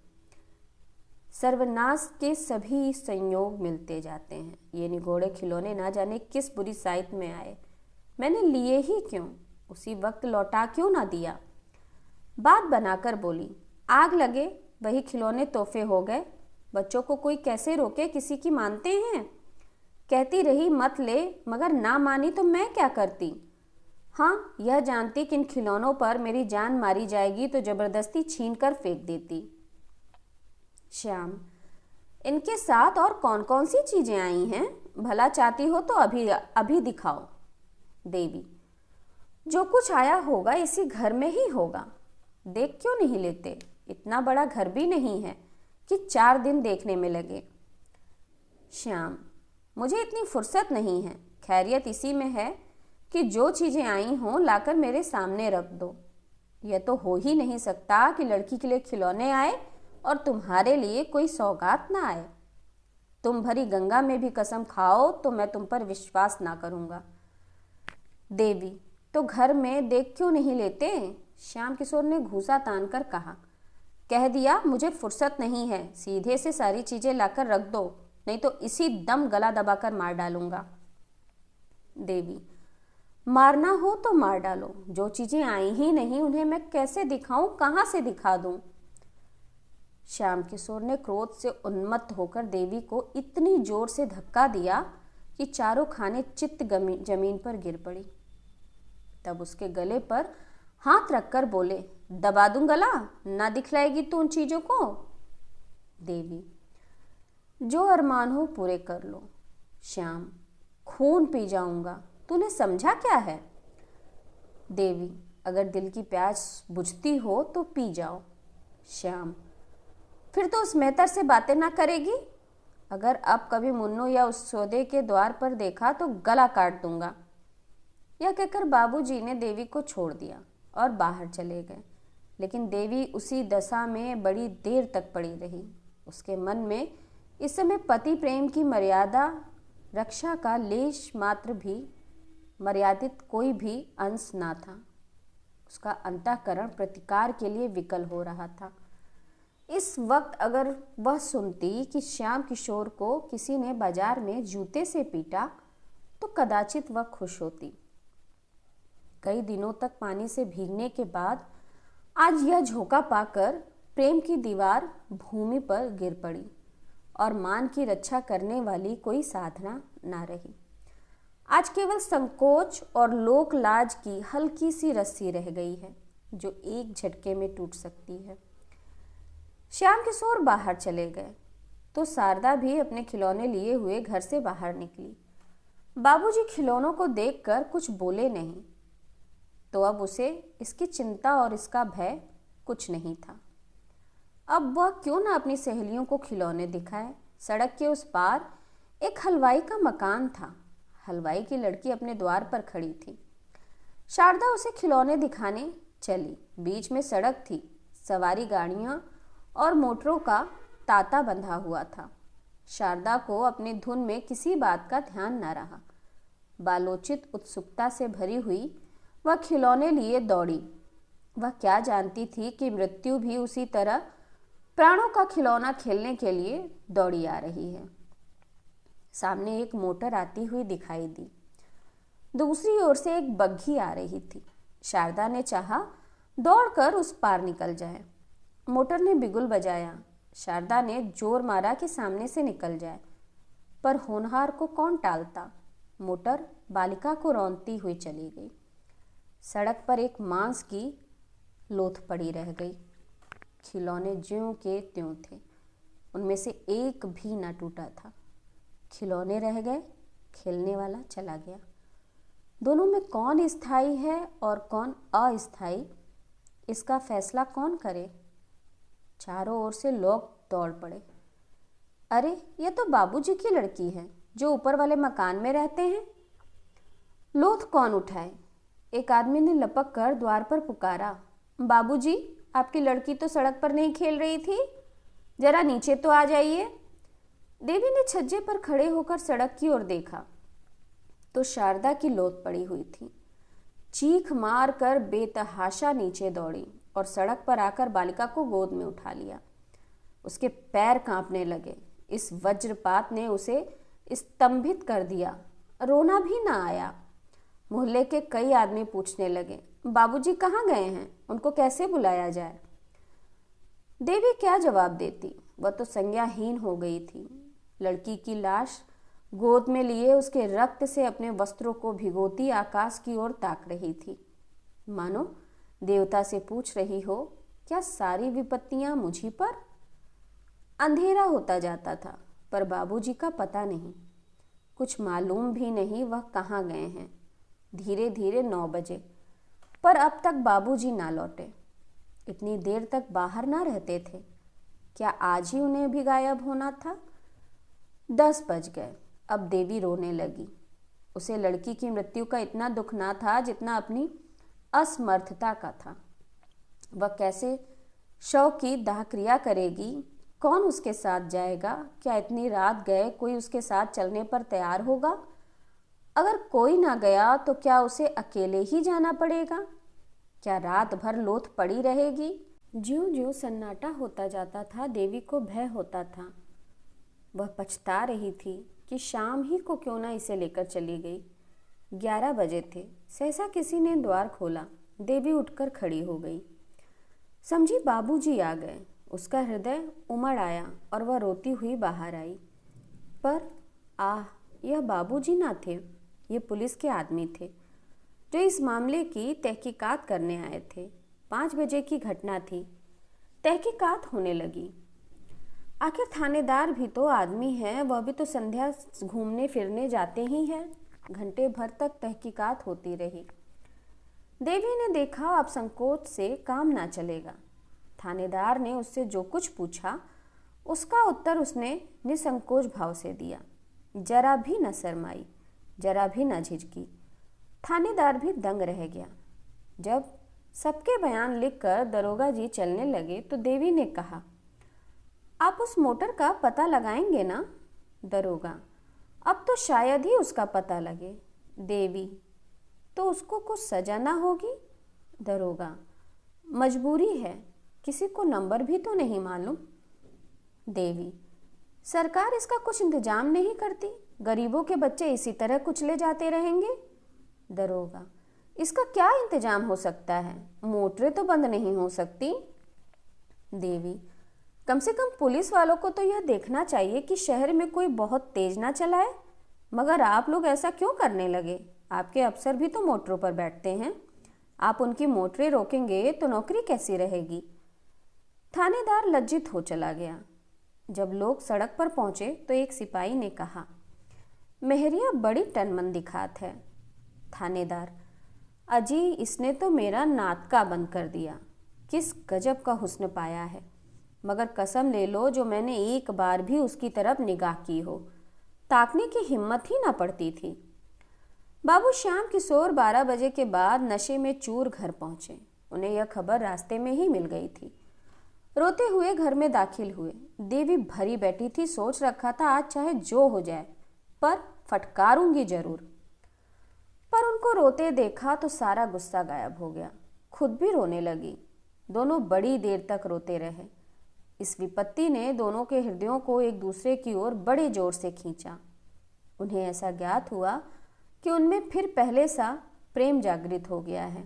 सर्वनाश के सभी संयोग मिलते जाते हैं। ये निगोड़े खिलौने ना जाने किस बुरी साइत में आए। मैंने लिए ही क्यों? उसी वक्त लौटा क्यों ना दिया? बात बनाकर बोली, आग लगे वही खिलौने तोहफे हो गए। बच्चों को कोई कैसे रोके, किसी की मानते हैं? कहती रही मत ले, मगर ना मानी तो मैं क्या करती? हाँ, यह जानती कि इन खिलौनों पर मेरी जान मारी जाएगी तो जबरदस्ती छीन कर फेंक देती। श्याम, इनके साथ और कौन कौन सी चीजें आई हैं? भला चाहती हो तो अभी अभी दिखाओ। देवी, जो कुछ आया होगा इसी घर में ही होगा। देख क्यों नहीं लेते? इतना बड़ा घर भी नहीं है कि 4 दिन देखने में लगे। श्याम, मुझे इतनी फुर्सत नहीं है। खैरियत इसी में है कि जो चीज़ें आई हों लाकर मेरे सामने रख दो। यह तो हो ही नहीं सकता कि लड़की के लिए खिलौने आए और तुम्हारे लिए कोई सौगात ना आए। तुम भरी गंगा में भी कसम खाओ तो मैं तुम पर विश्वास ना करूँगा। देवी, तो घर में देख क्यों नहीं लेते? श्याम किशोर ने घूंसा तान कर कहा। कह दिया, मुझे फुर्सत नहीं है। सीधे से सारी चीज़ें लाकर रख दो, नहीं तो इसी दम गला दबाकर मार डालूंगा। देवी, मारना हो तो मार डालो। जो चीजें आई ही नहीं उन्हें मैं कैसे दिखाऊं, कहां से दिखा दूं? श्याम किशोर ने क्रोध से उन्मत्त होकर देवी को इतनी जोर से धक्का दिया कि चारों खाने चित्त जमीन पर गिर पड़ी। तब उसके गले पर हाथ रखकर बोले, दबा दूं गला, ना दिखलाएगी तू उन चीजों को? देवी, जो अरमान हो पूरे कर लो। श्याम, खून पी जाऊंगा, तूने समझा क्या है? देवी, अगर दिल की प्यास बुझती हो तो पी जाओ। श्याम, फिर तो उस मेहतर से बातें ना करेगी? अगर अब कभी मुन्नू या उस सौदे के द्वार पर देखा तो गला काट दूंगा। यह कहकर बाबूजी ने देवी को छोड़ दिया और बाहर चले गए। लेकिन देवी उसी दशा में बड़ी देर तक पड़ी रही। उसके मन में इस समय पति प्रेम की मर्यादा रक्षा का लेश मात्र भी मर्यादित कोई भी अंश ना था। उसका अंतःकरण प्रतिकार के लिए विकल हो रहा था। इस वक्त अगर वह सुनती कि श्याम किशोर को किसी ने बाजार में जूते से पीटा तो कदाचित वह खुश होती। कई दिनों तक पानी से भीगने के बाद आज यह झोंका पाकर प्रेम की दीवार भूमि पर गिर पड़ी और मान की रक्षा करने वाली कोई साधना ना रही। आज केवल संकोच और लोक लाज की हल्की सी रस्सी रह गई है जो एक झटके में टूट सकती है। श्याम किशोर बाहर चले गए तो शारदा भी अपने खिलौने लिए हुए घर से बाहर निकली। बाबूजी खिलौनों को देखकर कुछ बोले नहीं, तो अब उसे इसकी चिंता और इसका भय कुछ नहीं था। अब वह क्यों ना अपनी सहेलियों को खिलौने दिखाए। सड़क के उस पार एक हलवाई का मकान था। हलवाई की लड़की अपने द्वार पर खड़ी थी। शारदा उसे खिलौने दिखाने चली। बीच में सड़क थी, सवारी गाड़ियां और मोटरों का तांता बंधा हुआ था। शारदा को अपनी धुन में किसी बात का ध्यान न रहा। बालोचित उत्सुकता से भरी हुई वह खिलौने लिए दौड़ी। वह क्या जानती थी कि मृत्यु भी उसी तरह प्राणों का खिलौना खेलने के लिए दौड़ी आ रही है। सामने एक मोटर आती हुई दिखाई दी। दूसरी ओर से एक बग्घी आ रही थी। शारदा ने चाहा दौड़कर उस पार निकल जाए। मोटर ने बिगुल बजाया। शारदा ने जोर मारा कि सामने से निकल जाए, पर होनहार को कौन टालता। मोटर बालिका को रौंदती हुई चली गई। सड़क पर एक मांस की लोथ पड़ी रह गई। खिलौने ज्यों के त्यों थे, उनमें से एक भी न टूटा था। खिलौने रह गए, खेलने वाला चला गया। दोनों में कौन स्थायी है और कौन अस्थायी, इसका फैसला कौन करे? चारों ओर से लोग दौड़ पड़े। अरे, यह तो बाबूजी की लड़की है जो ऊपर वाले मकान में रहते हैं। लोथ कौन उठाए? एक आदमी ने लपक कर द्वार पर पुकारा, बाबूजी, आपकी लड़की तो सड़क पर नहीं खेल रही थी, जरा नीचे तो आ जाइए। देवी ने छज्जे पर खड़े होकर सड़क की ओर देखा तो शारदा की लोथ पड़ी हुई थी। चीख मार कर बेतहाशा नीचे दौड़ी और सड़क पर आकर बालिका को गोद में उठा लिया। उसके पैर कांपने लगे। इस वज्रपात ने उसे स्तंभित कर दिया। रोना भी ना आया। मोहल्ले के कई आदमी पूछने लगे, बाबूजी कहाँ गए हैं, उनको कैसे बुलाया जाए? देवी क्या जवाब देती? वह तो संज्ञाहीन हो गई थी। लड़की की लाश गोद में लिए उसके रक्त से अपने वस्त्रों को भिगोती आकाश की ओर ताक रही थी, मानो देवता से पूछ रही हो, क्या सारी विपत्तियां मुझी पर? अंधेरा होता जाता था, पर बाबूजी का पता नहीं। कुछ मालूम भी नहीं वह कहाँ गए हैं। धीरे धीरे 9 बजे, पर अब तक बाबूजी ना लौटे। इतनी देर तक बाहर ना रहते थे। क्या आज ही उन्हें भी गायब होना था? 10 बज गए। अब देवी रोने लगी। उसे लड़की की मृत्यु का इतना दुख ना था जितना अपनी असमर्थता का था। वह कैसे शव की दाह क्रिया करेगी? कौन उसके साथ जाएगा? क्या इतनी रात गए कोई उसके साथ चलने पर तैयार होगा? अगर कोई ना गया तो क्या उसे अकेले ही जाना पड़ेगा? क्या रात भर लोथ पड़ी रहेगी? ज्यों ज्यों सन्नाटा होता जाता था, देवी को भय होता था। वह पछता रही थी कि शाम ही को क्यों ना इसे लेकर चली गई। 11 बजे थे। सहसा किसी ने द्वार खोला। देवी उठकर खड़ी हो गई। समझी बाबूजी आ गए। उसका हृदय उमड़ आया और वह रोती हुई बाहर आई। पर आह, यह बाबूजी ना थे, ये पुलिस के आदमी थे जो इस मामले की तहकीकात करने आए थे। 5 बजे की घटना थी। तहकीकात होने लगी। आखिर थानेदार भी तो आदमी है, वह भी तो संध्या घूमने फिरने जाते ही हैं। घंटे भर तक तहकीकात होती रही। देवी ने देखा अब संकोच से काम ना चलेगा। थानेदार ने उससे जो कुछ पूछा उसका उत्तर उसने निसंकोच भाव से दिया। जरा भी न शर्माई, जरा भी न झिझकी। थानेदार भी दंग रह गया। जब सबके बयान लिखकर दरोगा जी चलने लगे तो देवी ने कहा, आप उस मोटर का पता लगाएंगे ना? दरोगा, अब तो शायद ही उसका पता लगे। देवी, तो उसको कुछ सजा ना होगी? दरोगा, मजबूरी है, किसी को नंबर भी तो नहीं मालूम। देवी, सरकार इसका कुछ इंतजाम नहीं करती? गरीबों के बच्चे इसी तरह कुचले जाते रहेंगे। दरोगा, इसका क्या इंतजाम हो सकता है? मोटरें तो बंद नहीं हो सकती। देवी, कम से कम पुलिस वालों को तो यह देखना चाहिए कि शहर में कोई बहुत तेज ना चलाए। मगर आप लोग ऐसा क्यों करने लगे? आपके अफसर भी तो मोटरों पर बैठते हैं। आप उनकी मोटरें रोकेंगे तो नौकरी कैसी रहेगी? थानेदार लज्जित हो चला गया। जब लोग सड़क पर पहुंचे तो एक सिपाही ने कहा, मेहरिया बड़ी टनमन दिखात है। थानेदार, अजी, इसने तो मेरा नातका बंद कर दिया। किस गजब का हुस्न पाया है। मगर कसम ले लो, जो मैंने एक बार भी उसकी तरफ निगाह की हो, ताकने की हिम्मत ही ना पड़ती थी। बाबू श्याम किशोर 12 बजे के बाद नशे में चूर घर पहुंचे। उन्हें यह खबर रास्ते में ही मिल गई थी। रोते हुए घर में दाखिल हुए। देवी भरी बैठी थी। सोच रखा था आज चाहे जो हो जाए पर फटकारूंगी जरूर। पर उनको रोते देखा तो सारा गुस्सा गायब हो गया। खुद भी रोने लगी। दोनों बड़ी देर तक रोते रहे। इस विपत्ति ने दोनों के हृदयों को एक दूसरे की ओर बड़े जोर से खींचा। उन्हें ऐसा ज्ञात हुआ कि उनमें फिर पहले सा प्रेम जागृत हो गया है।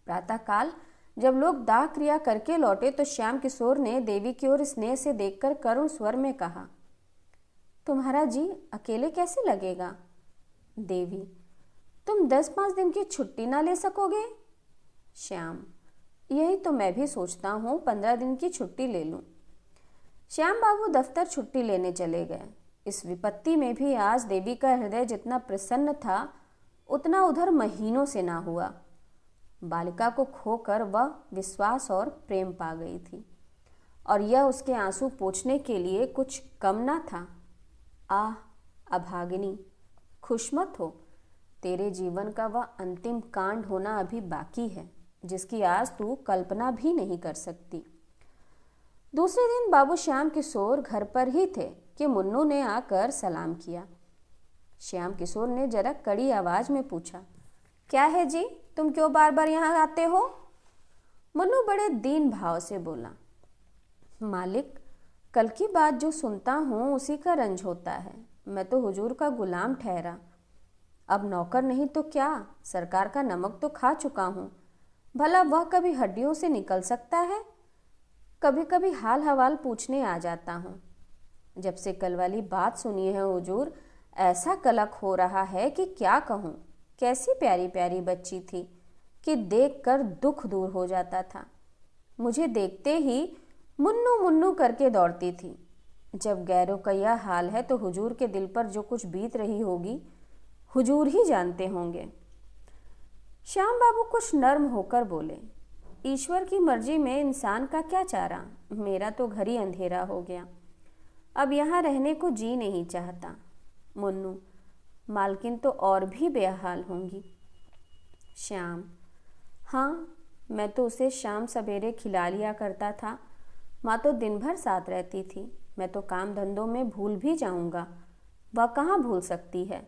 प्रातःकाल जब लोग दाह क्रिया करके लौटे तो श्याम किशोर ने देवी की ओर स्नेह से देखकर करुण स्वर में कहा, तुम्हारा जी अकेले कैसे लगेगा? देवी, तुम 10-5 दिन की छुट्टी ना ले सकोगे? श्याम, यही तो मैं भी सोचता हूँ, 15 दिन की छुट्टी ले लूँ। श्याम बाबू दफ्तर छुट्टी लेने चले गए। इस विपत्ति में भी आज देवी का हृदय जितना प्रसन्न था उतना उधर महीनों से ना हुआ। बालिका को खोकर वह विश्वास और प्रेम पा गई थी और यह उसके आंसू पोंछने के लिए कुछ कम ना था। आह अभागिनी, खुश मत हो, तेरे जीवन का वह अंतिम कांड होना अभी बाकी है जिसकी आज तू कल्पना भी नहीं कर सकती। दूसरे दिन बाबू श्याम किशोर घर पर ही थे कि मुन्नू ने आकर सलाम किया। श्याम किशोर ने जरा कड़ी आवाज में पूछा, क्या है जी, तुम क्यों बार बार यहाँ आते हो? मुन्नू बड़े दीन भाव से बोला, मालिक, कल की बात जो सुनता हूँ उसी का रंज होता है। मैं तो हुजूर का गुलाम ठहरा, अब नौकर नहीं तो क्या, सरकार का नमक तो खा चुका हूँ। भला वह कभी हड्डियों से निकल सकता है? कभी कभी हाल हवाल पूछने आ जाता हूँ। जब से कल वाली बात सुनी है हुजूर, ऐसा कलक हो रहा है कि क्या कहूँ। कैसी प्यारी प्यारी बच्ची थी कि देखकर दुख दूर हो जाता था। मुझे देखते ही मुन्नू मुन्नू करके दौड़ती थी। जब गैरों का यह हाल है तो हुजूर के दिल पर जो कुछ बीत रही होगी हुजूर ही जानते होंगे। श्याम बाबू कुछ नर्म होकर बोले, ईश्वर की मर्जी में इंसान का क्या चारा, मेरा तो घर ही अंधेरा हो गया, अब यहाँ रहने को जी नहीं चाहता। मुन्नू, मालकिन तो और भी बेहाल होंगी। श्याम, हाँ, मैं तो उसे शाम सवेरे खिला लिया करता था। माँ तो दिन भर साथ रहती थी। मैं तो काम धंधों में भूल भी जाऊंगा, वह कहाँ भूल सकती है,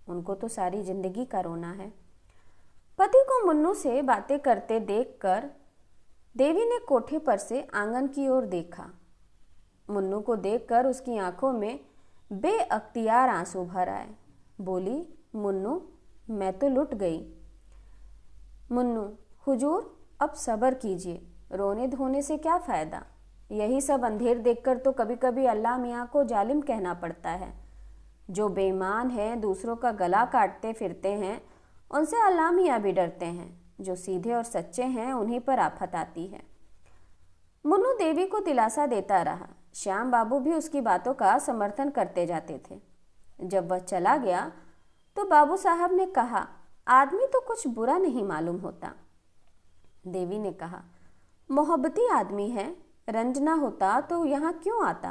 उनको तो सारी जिंदगी का रोना है। पति को मुन्नू से बातें करते देखकर देवी ने कोठे पर से आंगन की ओर देखा। मुन्नू को देखकर उसकी आंखों में बेअख्तियार आंसू भर आए। बोली, मुन्नू, मैं तो लुट गई। मुन्नू, हुजूर अब सब्र कीजिए, रोने धोने से क्या फ़ायदा। यही सब अंधेर देखकर तो कभी कभी अल्लाह मियाँ को जालिम कहना पड़ता है। जो बेईमान हैं, दूसरों का गला काटते फिरते हैं, उनसे अल्लाह मियाँ भी डरते हैं। जो सीधे और सच्चे हैं उन्हीं पर आफत आती है। मुन्नू देवी को दिलासा देता रहा। श्याम बाबू भी उसकी बातों का समर्थन करते जाते थे। जब वह चला गया तो बाबू साहब ने कहा, आदमी तो कुछ बुरा नहीं मालूम होता। देवी ने कहा, मोहब्बती आदमी है, रंज ना होता तो यहाँ क्यों आता।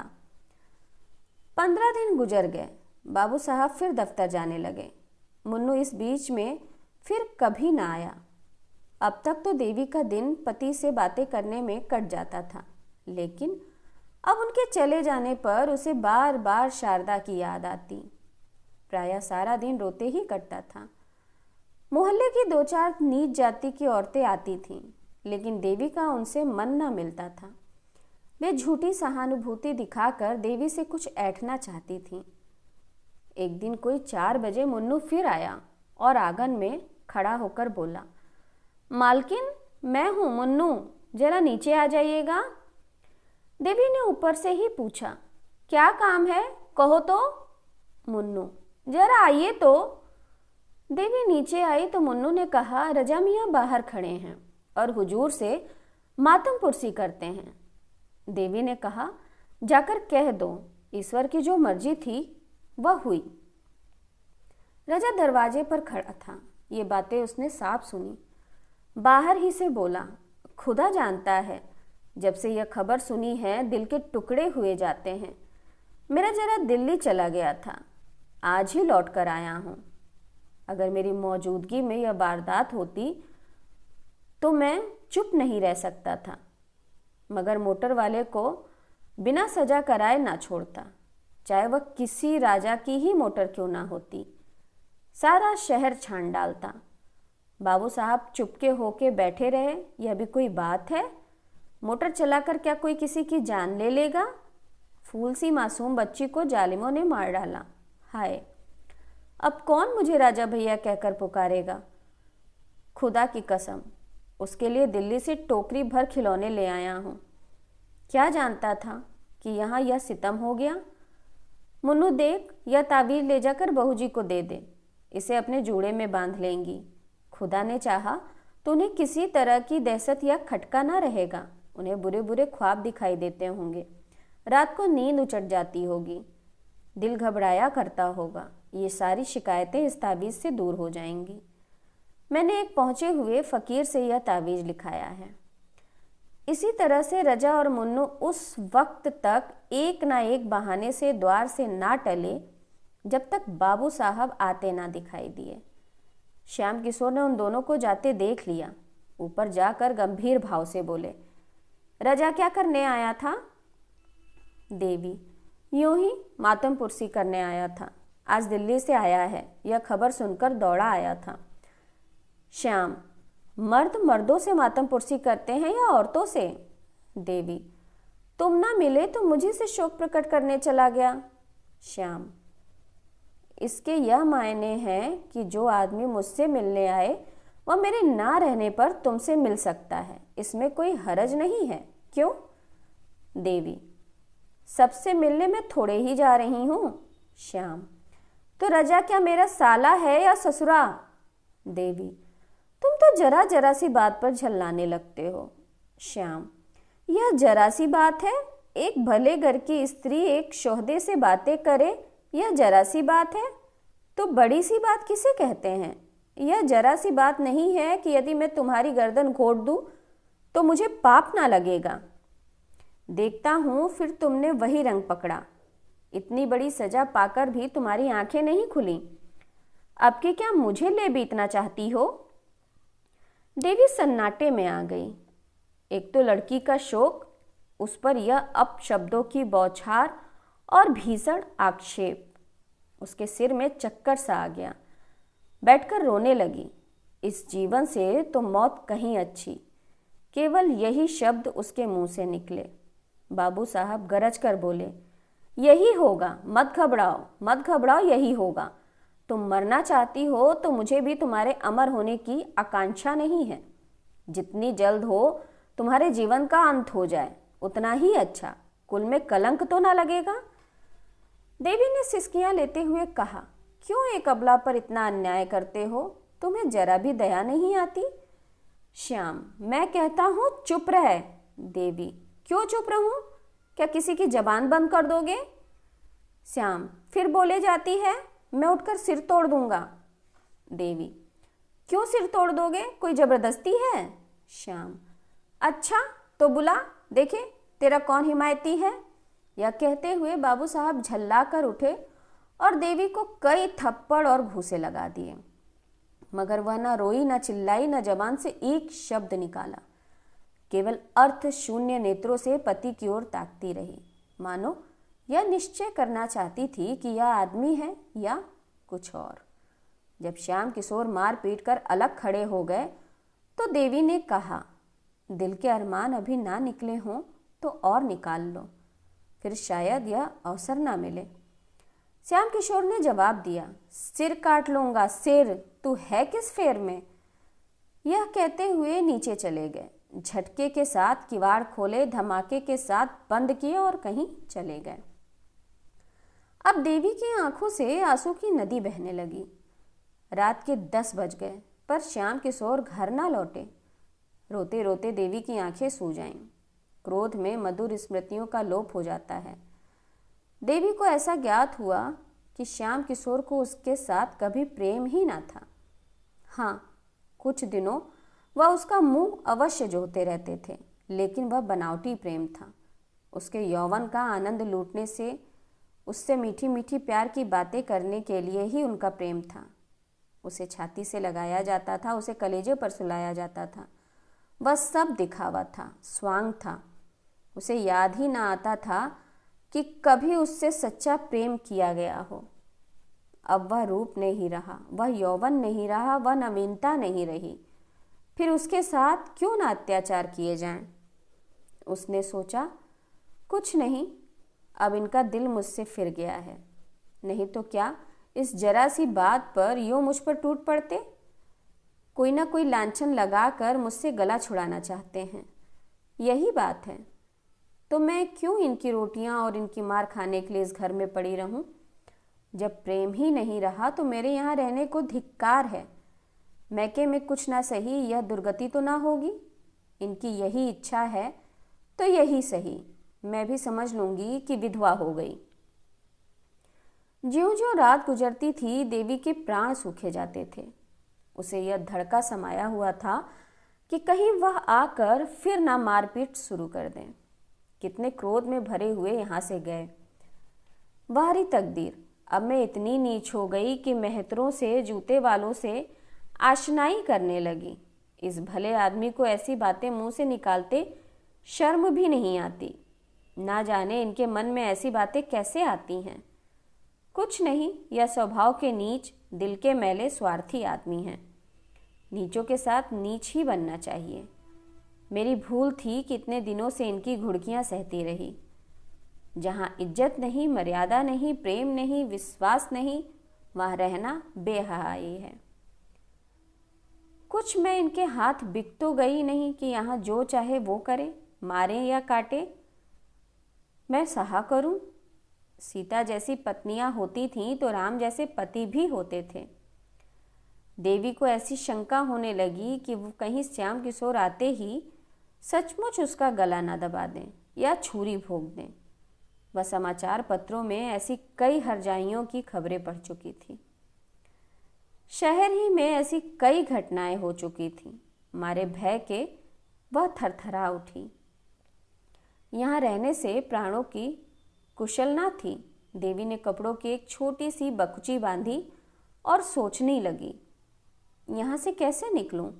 15 दिन गुजर गए। बाबू साहब फिर दफ्तर जाने लगे। मुन्नू इस बीच में फिर कभी ना आया। अब तक तो देवी का दिन पति से बातें करने में कट जाता था, लेकिन अब उनके चले जाने पर उसे बार बार शारदा की याद आती। प्रायः सारा दिन रोते ही कटता था। मोहल्ले की 2-4 नीच जाति की औरतें आती थीं, लेकिन देवी का उनसे मन न मिलता था। वे झूठी सहानुभूति दिखाकर देवी से कुछ ऐंठना चाहती थीं। एक दिन कोई 4 बजे मुन्नू फिर आया और आंगन में खड़ा होकर बोला, मालकिन, मैं हूँ मुन्नू, जरा नीचे आ जाइएगा। देवी ने ऊपर से ही पूछा, क्या काम है, कहो तो। मुन्नू, जरा आइए तो। देवी नीचे आई तो मुन्नू ने कहा, रजा मियाँ बाहर खड़े हैं और हुजूर से मातम पुरसी करते हैं। देवी ने कहा, जाकर कह दो, ईश्वर की जो मर्जी थी वह हुई। रजा दरवाजे पर खड़ा था। ये बातें उसने साफ सुनी। बाहर ही से बोला, खुदा जानता है, जब से यह खबर सुनी है दिल के टुकड़े हुए जाते हैं। मेरा जरा दिल्ली चला गया था, आज ही लौट कर आया हूँ। अगर मेरी मौजूदगी में यह वारदात होती तो मैं चुप नहीं रह सकता था, मगर मोटर वाले को बिना सजा कराए ना छोड़ता, चाहे वह किसी राजा की ही मोटर क्यों ना होती। सारा शहर छान डालता। बाबू साहब चुपके होके बैठे रहे, यह भी कोई बात है। मोटर चलाकर क्या कोई किसी की जान ले लेगा। फूल सी मासूम बच्ची को जालिमों ने मार डाला। हाय, अब कौन मुझे राजा भैया कहकर पुकारेगा। खुदा की कसम, उसके लिए दिल्ली से टोकरी भर खिलौने ले आया हूँ। क्या जानता था कि यहाँ यह सितम हो गया। मुन्नू देख, यह तावीज़ ले जाकर बहू जी को दे दे, इसे अपने जूड़े में बांध लेंगी। खुदा ने चाहा तो उन्हें किसी तरह की दहशत या खटका ना रहेगा। उन्हें बुरे बुरे ख्वाब दिखाई देते होंगे, रात को नींद उचट जाती होगी, दिल घबराया करता होगा। ये सारी शिकायतें इस तावीज़ से दूर हो जाएंगी। मैंने एक पहुंचे हुए फ़कीर से यह तावीज़ लिखाया है। इसी तरह से रजा और मुन्नू उस वक्त तक एक ना एक बहाने से द्वार से ना टले जब तक बाबू साहब आते ना दिखाई दिए। श्याम किशोर ने उन दोनों को जाते देख लिया। ऊपर जाकर गंभीर भाव से बोले, रजा क्या करने आया था? देवी, यूं ही मातम पुरसी करने आया था। आज दिल्ली से आया है, यह खबर सुनकर दौड़ा आया था। श्याम, मर्द मर्दों से मातम पुरसी करते हैं या औरतों से? देवी, तुम ना मिले तो मुझे से शोक प्रकट करने चला गया। श्याम, इसके यह मायने हैं कि जो आदमी मुझसे मिलने आए वह मेरे ना रहने पर तुमसे मिल सकता है, इसमें कोई हरज नहीं है, क्यों? देवी, सबसे मिलने में थोड़े ही जा रही हूँ। श्याम, तो रजा क्या मेरा साला है या ससुरा? देवी, तुम तो जरा जरा सी बात पर झल्लाने लगते हो। श्याम, यह जरा सी बात है? एक भले घर की स्त्री एक शोहदे से बातें करे, यह जरा सी बात है? तो बड़ी सी बात किसे कहते हैं? यह जरा सी बात नहीं है कि यदि मैं तुम्हारी गर्दन घोट दूं तो मुझे पाप ना लगेगा। देखता हूं फिर तुमने वही रंग पकड़ा। इतनी बड़ी सजा पाकर भी तुम्हारी आंखें नहीं खुली। अब के क्या मुझे ले बीतना चाहती हो? देवी सन्नाटे में आ गई। एक तो लड़की का शोक, उस पर यह अपशब्दों की बौछार और भीषण आक्षेप। उसके सिर में चक्कर सा आ गया। बैठकर रोने लगी। इस जीवन से तो मौत कहीं अच्छी। केवल यही शब्द उसके मुंह से निकले। बाबू साहब गरज कर बोले, यही होगा, मत घबराओ मत घबराओ, यही होगा। तुम मरना चाहती हो तो मुझे भी तुम्हारे अमर होने की आकांक्षा नहीं है। जितनी जल्द हो तुम्हारे जीवन का अंत हो जाए उतना ही अच्छा। कुल में कलंक तो ना लगेगा। देवी ने सिसकियां लेते हुए कहा, क्यों एक अबला पर इतना अन्याय करते हो? तुम्हें जरा भी दया नहीं आती? श्याम, मैं कहता हूँ चुप रह। देवी, क्यों चुप रहूं? क्या किसी की जबान बंद कर दोगे? श्याम, फिर बोले जाती है, मैं उठकर सिर तोड़ दूंगा। देवी, क्यों सिर तोड़ दोगे? कोई जबरदस्ती है? श्याम, अच्छा तो बुला, देखे तेरा कौन हिमायती है। यह कहते हुए बाबू साहब झल्ला कर उठे और देवी को कई थप्पड़ और घूंसे लगा दिए, मगर वह न रोई न चिल्लाई न जबान से एक शब्द निकाला। केवल अर्थ शून्य नेत्रों से पति की ओर ताकती रही, मानो यह निश्चय करना चाहती थी कि यह आदमी है या कुछ और। जब श्याम किशोर मार पीट कर अलग खड़े हो गए तो देवी ने कहा, दिल के अरमान अभी ना निकले हों तो और निकाल लो, फिर शायद यह अवसर ना मिले। श्याम किशोर ने जवाब दिया, सिर काट लूंगा सिर, तू है किस फेर में? यह कहते हुए नीचे चले गए। झटके के साथ किवाड़ खोले, धमाके के साथ बंद किए और कहीं चले गए। अब देवी की आंखों से आंसू की नदी बहने लगी। रात के 10 बज गए पर श्याम किशोर घर ना लौटे। रोते रोते देवी की आंखें सूज आईं। क्रोध में मधुर स्मृतियों का लोप हो जाता है। देवी को ऐसा ज्ञात हुआ कि श्याम किशोर को उसके साथ कभी प्रेम ही ना था। हाँ, कुछ दिनों वह उसका मुंह अवश्य जोहते रहते थे, लेकिन वह बनावटी प्रेम था। उसके यौवन का आनंद लूटने से, उससे मीठी मीठी प्यार की बातें करने के लिए ही उनका प्रेम था। उसे छाती से लगाया जाता था, उसे कलेजे पर सुलाया जाता था। वह सब दिखावा था, स्वांग था। उसे याद ही ना आता था कि कभी उससे सच्चा प्रेम किया गया हो। अब वह रूप नहीं रहा, वह यौवन नहीं रहा, वह नवीनता नहीं रही। फिर उसके साथ क्यों ना अत्याचार किए जाएं? उसने सोचा, कुछ नहीं, अब इनका दिल मुझसे फिर गया है। नहीं तो क्या इस जरा सी बात पर यूं मुझ पर टूट पड़ते? कोई ना कोई लांछन लगाकर मुझसे गला छुड़ाना चाहते हैं। यही बात है तो मैं क्यों इनकी रोटियां और इनकी मार खाने के लिए इस घर में पड़ी रहूं? जब प्रेम ही नहीं रहा तो मेरे यहाँ रहने को धिक्कार है। मैके में कुछ ना सही यह दुर्गति तो ना होगी। इनकी यही इच्छा है तो यही सही, मैं भी समझ लूँगी कि विधवा हो गई। ज्यों-ज्यों रात गुजरती थी देवी के प्राण सूखे जाते थे। उसे यह धड़का समाया हुआ था कि कहीं वह आकर फिर ना मारपीट शुरू कर दें। कितने क्रोध में भरे हुए यहाँ से गए। बाहरी तकदीर, अब मैं इतनी नीच हो गई कि मेहतरों से, जूते वालों से आशनाई करने लगी। इस भले आदमी को ऐसी बातें मुंह से निकालते शर्म भी नहीं आती। ना जाने इनके मन में ऐसी बातें कैसे आती हैं। कुछ नहीं, यह स्वभाव के नीच, दिल के मैले, स्वार्थी आदमी हैं। नीचों के साथ नीच ही बनना चाहिए। मेरी भूल थी कि इतने दिनों से इनकी घुड़कियां सहती रही। जहाँ इज्जत नहीं, मर्यादा नहीं, प्रेम नहीं, विश्वास नहीं, वहाँ रहना बेहयाई है। कुछ मैं इनके हाथ बिक तो गई नहीं कि यहाँ जो चाहे वो करे, मारे या काटे, मैं सहा करूं। सीता जैसी पत्नियां होती थीं तो राम जैसे पति भी होते थे। देवी को ऐसी शंका होने लगी कि वो कहीं श्याम किशोर आते ही सचमुच उसका गला न दबा दें या छुरी भोंक दें। वह समाचार पत्रों में ऐसी कई हरजाइयों की खबरें पढ़ चुकी थी। शहर ही में ऐसी कई घटनाएं हो चुकी थीं। मारे भय के वह थरथरा उठी। यहाँ रहने से प्राणों की कुशल ना थी। देवी ने कपड़ों की एक छोटी सी बकुची बांधी और सोचने लगी, यहाँ से कैसे निकलूं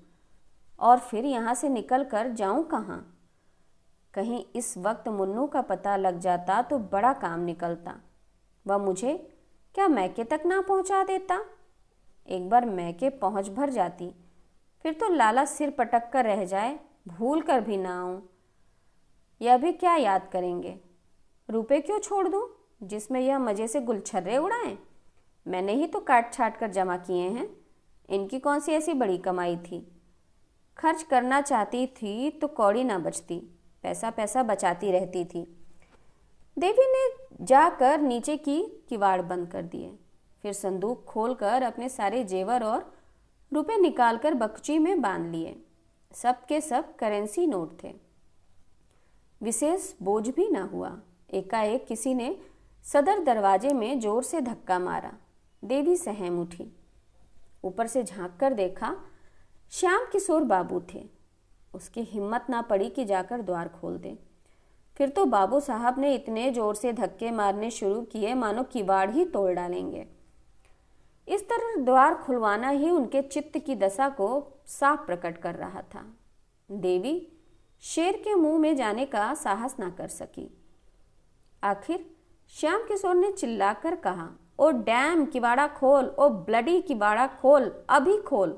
और फिर यहाँ से निकल कर जाऊं कहाँ। कहीं इस वक्त मुन्नू का पता लग जाता तो बड़ा काम निकलता। वह मुझे क्या मैके तक ना पहुँचा देता। एक बार मैके पहुँच भर जाती फिर तो लाला सिर पटक कर रह जाए, भूल कर भी ना आऊँ। यह भी क्या याद करेंगे। रुपए क्यों छोड़ दूँ जिसमें यह मज़े से गुलछर्रे उड़ाएं। मैंने ही तो काट छाट कर जमा किए हैं। इनकी कौन सी ऐसी बड़ी कमाई थी। खर्च करना चाहती थी तो कौड़ी ना बचती, पैसा पैसा बचाती रहती थी। देवी ने जाकर नीचे की किवाड़ बंद कर दिए। फिर संदूक खोलकर अपने सारे जेवर और रुपए निकालकर बक्ची में बांध लिए। सब के सब करेंसी नोट थे। विशेष बोझ भी ना हुआ। एकाएक किसी ने सदर दरवाजे में जोर से धक्का मारा। देवी सहम उठी। ऊपर से झांक कर देखा, श्याम किशोर बाबू थे। उसकी हिम्मत ना पड़ी कि जाकर द्वार खोल दे। फिर तो बाबू साहब ने इतने जोर से धक्के मारने शुरू किए मानो किवाड़ ही तोड़ डालेंगे। इस तरह द्वार खुलवाना ही उनके चित्त की दशा को साफ प्रकट कर रहा था। देवी शेर के मुंह में जाने का साहस ना कर सकी। आखिर श्याम किशोर ने चिल्लाकर कहा, ओ डैम किवाड़ा खोल, ओ ब्लडी किवाड़ा खोल, अभी खोल।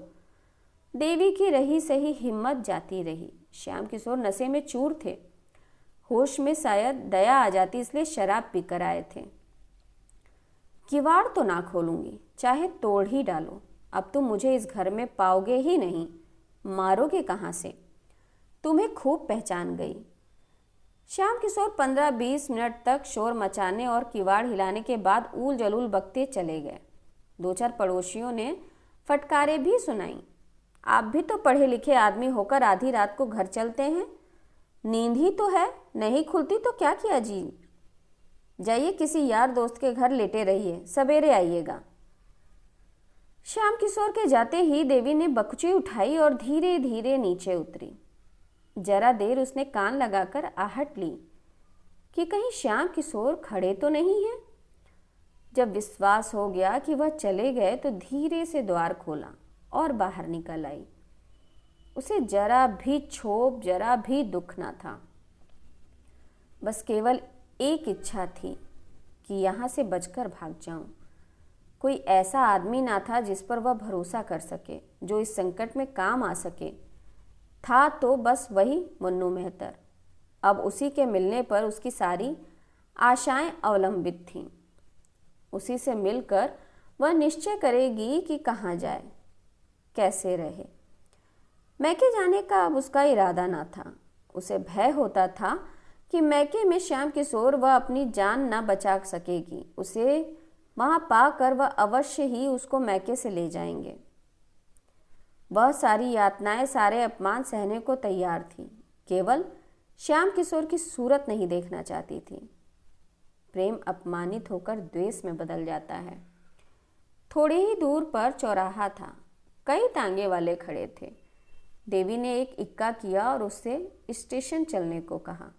देवी की रही सही हिम्मत जाती रही। श्याम किशोर नशे में चूर थे। होश में शायद दया आ जाती इसलिए शराब पीकर आए थे। किवाड़ तो ना खोलूंगी, चाहे तोड़ ही डालो। अब तुम मुझे इस घर में पाओगे ही नहीं। मारोगे कहाँ से। तुम्हें खूब पहचान गई। श्याम किशोर 15-20 मिनट तक शोर मचाने और किवाड़ हिलाने के बाद ऊल जलूल बकते चले गए। 2-4 पड़ोसियों ने फटकारें भी सुनाई। आप भी तो पढ़े लिखे आदमी होकर आधी रात को घर चलते हैं। नींद ही तो है, नहीं खुलती तो क्या किया जी। जाइए किसी यार दोस्त के घर लेटे रहिए, सवेरे आइएगा। श्याम किशोर के जाते ही देवी ने बकुची उठाई और धीरे धीरे नीचे उतरी। जरा देर उसने कान लगाकर आहट ली कि कहीं श्याम किशोर खड़े तो नहीं हैं। जब विश्वास हो गया कि वह चले गए तो धीरे से द्वार खोला और बाहर निकल आई। उसे जरा भी क्षोभ, जरा भी दुख ना था। बस केवल एक इच्छा थी कि यहाँ से बचकर भाग जाऊं। कोई ऐसा आदमी ना था जिस पर वह भरोसा कर सके, जो इस संकट में काम आ सके। था तो बस वही मुन्नू मेहतर। अब उसी के मिलने पर उसकी सारी आशाएं अवलंबित थीं। उसी से मिलकर वह निश्चय करेगी कि कहाँ जाए, कैसे रहे। मैके जाने का अब उसका इरादा ना था। उसे भय होता था कि मैके में श्याम किशोर वह अपनी जान ना बचा सकेगी। उसे वहाँ पाकर वह अवश्य ही उसको मैके से ले जाएंगे। वह सारी यातनाएं, सारे अपमान सहने को तैयार थी, केवल श्याम किशोर की सूरत नहीं देखना चाहती थी। प्रेम अपमानित होकर द्वेष में बदल जाता है। थोड़ी ही दूर पर चौराहा था, कई तांगे वाले खड़े थे। देवी ने एक इक्का किया और उससे स्टेशन चलने को कहा।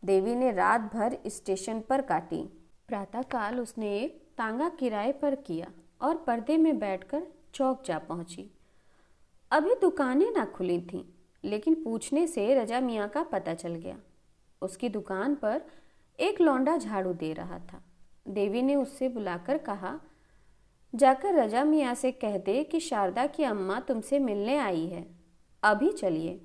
देवी ने रात भर स्टेशन पर काटी। प्रातःकाल उसने एक तांगा किराए पर किया और पर्दे में बैठकर चौक जा पहुंची। अभी दुकानें ना खुली थीं, लेकिन पूछने से रजा मियाँ का पता चल गया। उसकी दुकान पर एक लौंडा झाड़ू दे रहा था। देवी ने उससे बुलाकर कहा, जाकर रजा मियाँ से कह दे कि शारदा की अम्मा तुमसे मिलने आई है, अभी चलिए।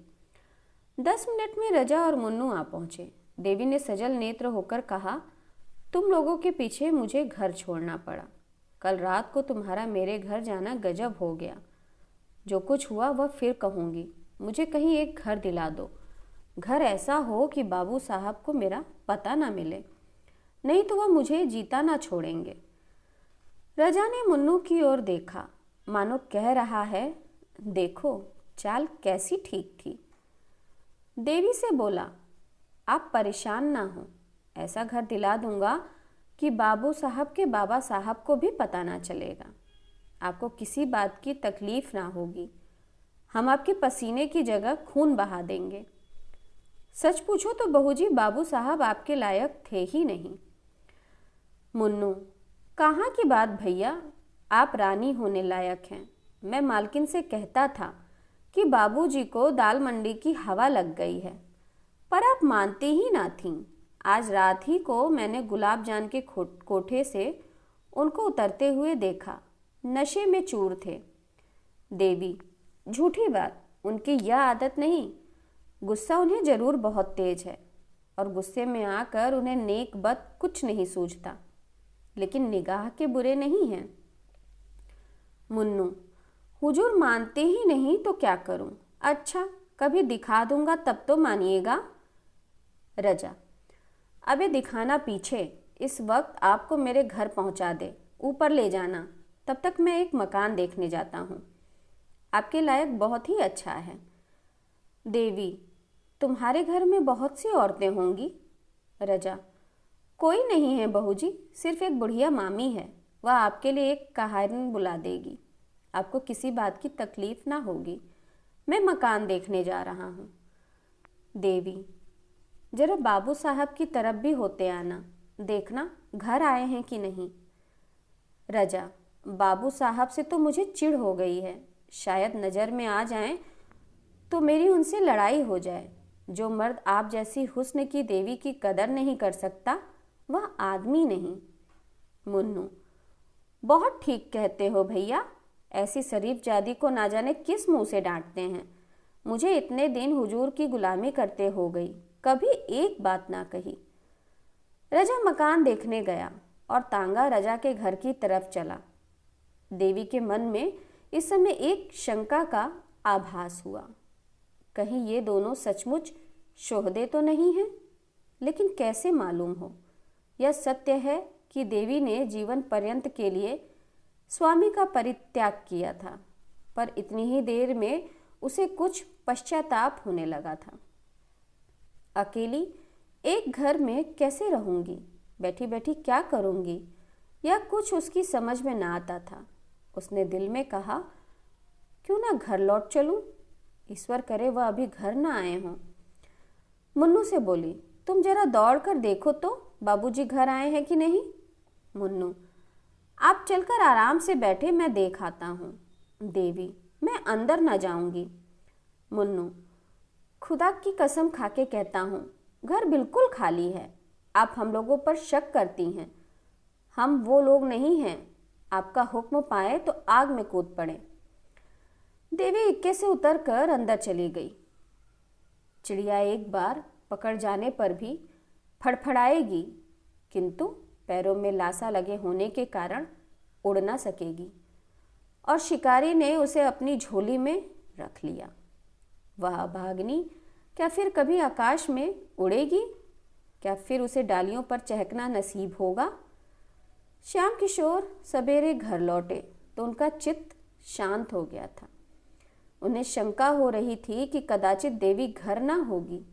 10 मिनट में रजा और मुन्नू आ पहुँचे। देवी ने सजल नेत्र होकर कहा, तुम लोगों के पीछे मुझे घर छोड़ना पड़ा। कल रात को तुम्हारा मेरे घर जाना गजब हो गया। जो कुछ हुआ वह फिर कहूँगी। मुझे कहीं एक घर दिला दो, घर ऐसा हो कि बाबू साहब को मेरा पता ना मिले, नहीं तो वह मुझे जीता ना छोड़ेंगे। रजा ने मुन्नू की ओर देखा, मानो कह रहा है, देखो चाल कैसी ठीक थी। देवी से बोला, आप परेशान ना हो, ऐसा घर दिला दूंगा कि बाबू साहब के बाबा साहब को भी पता ना चलेगा। आपको किसी बात की तकलीफ ना होगी। हम आपके पसीने की जगह खून बहा देंगे। सच पूछो तो बहू जी, बाबू साहब आपके लायक थे ही नहीं। मुन्नू, कहाँ की बात भैया, आप रानी होने लायक हैं। मैं मालकिन से कहता था कि बाबूजी को दाल मंडी की हवा लग गई है, पर आप मानती ही ना थीं। आज रात ही को मैंने गुलाब जान के कोठे से उनको उतरते हुए देखा, नशे में चूर थे। देवी, झूठी बात, उनकी यह आदत नहीं। गुस्सा उन्हें जरूर बहुत तेज है और गुस्से में आकर उन्हें नेक बद कुछ नहीं सूझता, लेकिन निगाह के बुरे नहीं हैं। मुन्नू, हुजूर मानते ही नहीं तो क्या करूं? अच्छा, कभी दिखा दूंगा तब तो मानिएगा। रजा, अबे दिखाना पीछे, इस वक्त आपको मेरे घर पहुंचा दे, ऊपर ले जाना, तब तक मैं एक मकान देखने जाता हूँ। आपके लायक बहुत ही अच्छा है। देवी, तुम्हारे घर में बहुत सी औरतें होंगी। रजा, कोई नहीं है बहू जी, सिर्फ एक बुढ़िया मामी है, वह आपके लिए एक कहानी बुला देगी। आपको किसी बात की तकलीफ ना होगी। मैं मकान देखने जा रहा हूँ। देवी, जरा बाबू साहब की तरफ भी होते आना, देखना घर आए हैं कि नहीं। रजा, बाबू साहब से तो मुझे चिढ़ हो गई है, शायद नज़र में आ जाएं तो मेरी उनसे लड़ाई हो जाए। जो मर्द आप जैसी हुस्न की देवी की कदर नहीं कर सकता, वह आदमी नहीं। मुन्नू, बहुत ठीक कहते हो भैया, ऐसी शरीफ जादी को ना जाने किस मुंह से डांटते हैं। मुझे इतने दिन हुजूर की गुलामी करते हो गई, कभी एक बात ना कही। रजा मकान देखने गया और तांगा रजा के घर की तरफ चला। देवी के मन में इस समय एक शंका का आभास हुआ, कहीं ये दोनों सचमुच शोहदे तो नहीं हैं। लेकिन कैसे मालूम हो? यह सत्य है कि देवी ने जीवन पर्यंत के लिए स्वामी का परित्याग किया था, पर इतनी ही देर में उसे कुछ पश्चाताप होने लगा था। अकेली एक घर में कैसे रहूंगी, बैठी बैठी क्या करूंगी, यह कुछ उसकी समझ में ना आता था। उसने दिल में कहा, क्यों ना घर लौट चलूं, ईश्वर करे वह अभी घर ना आए हों। मुन्नू से बोली, तुम जरा दौड़ कर देखो तो बाबूजी घर आए हैं कि नहीं। मुन्नू, आप चलकर आराम से बैठे, मैं देख आता हूँ। देवी, मैं अंदर न जाऊंगी। मुन्नू, खुदा की कसम खाके कहता हूँ, घर बिल्कुल खाली है। आप हम लोगों पर शक करती हैं, हम वो लोग नहीं हैं। आपका हुक्म पाए तो आग में कूद पड़े। देवी इक्के से उतरकर अंदर चली गई। चिड़िया एक बार पकड़ जाने पर भी फड़फड़ाएगी, किंतु पैरों में लासा लगे होने के कारण उड़ ना सकेगी, और शिकारी ने उसे अपनी झोली में रख लिया। वह अभागिनी क्या फिर कभी आकाश में उड़ेगी? क्या फिर उसे डालियों पर चहकना नसीब होगा? श्याम किशोर सवेरे घर लौटे तो उनका चित्त शांत हो गया था। उन्हें शंका हो रही थी कि कदाचित देवी घर न होगी।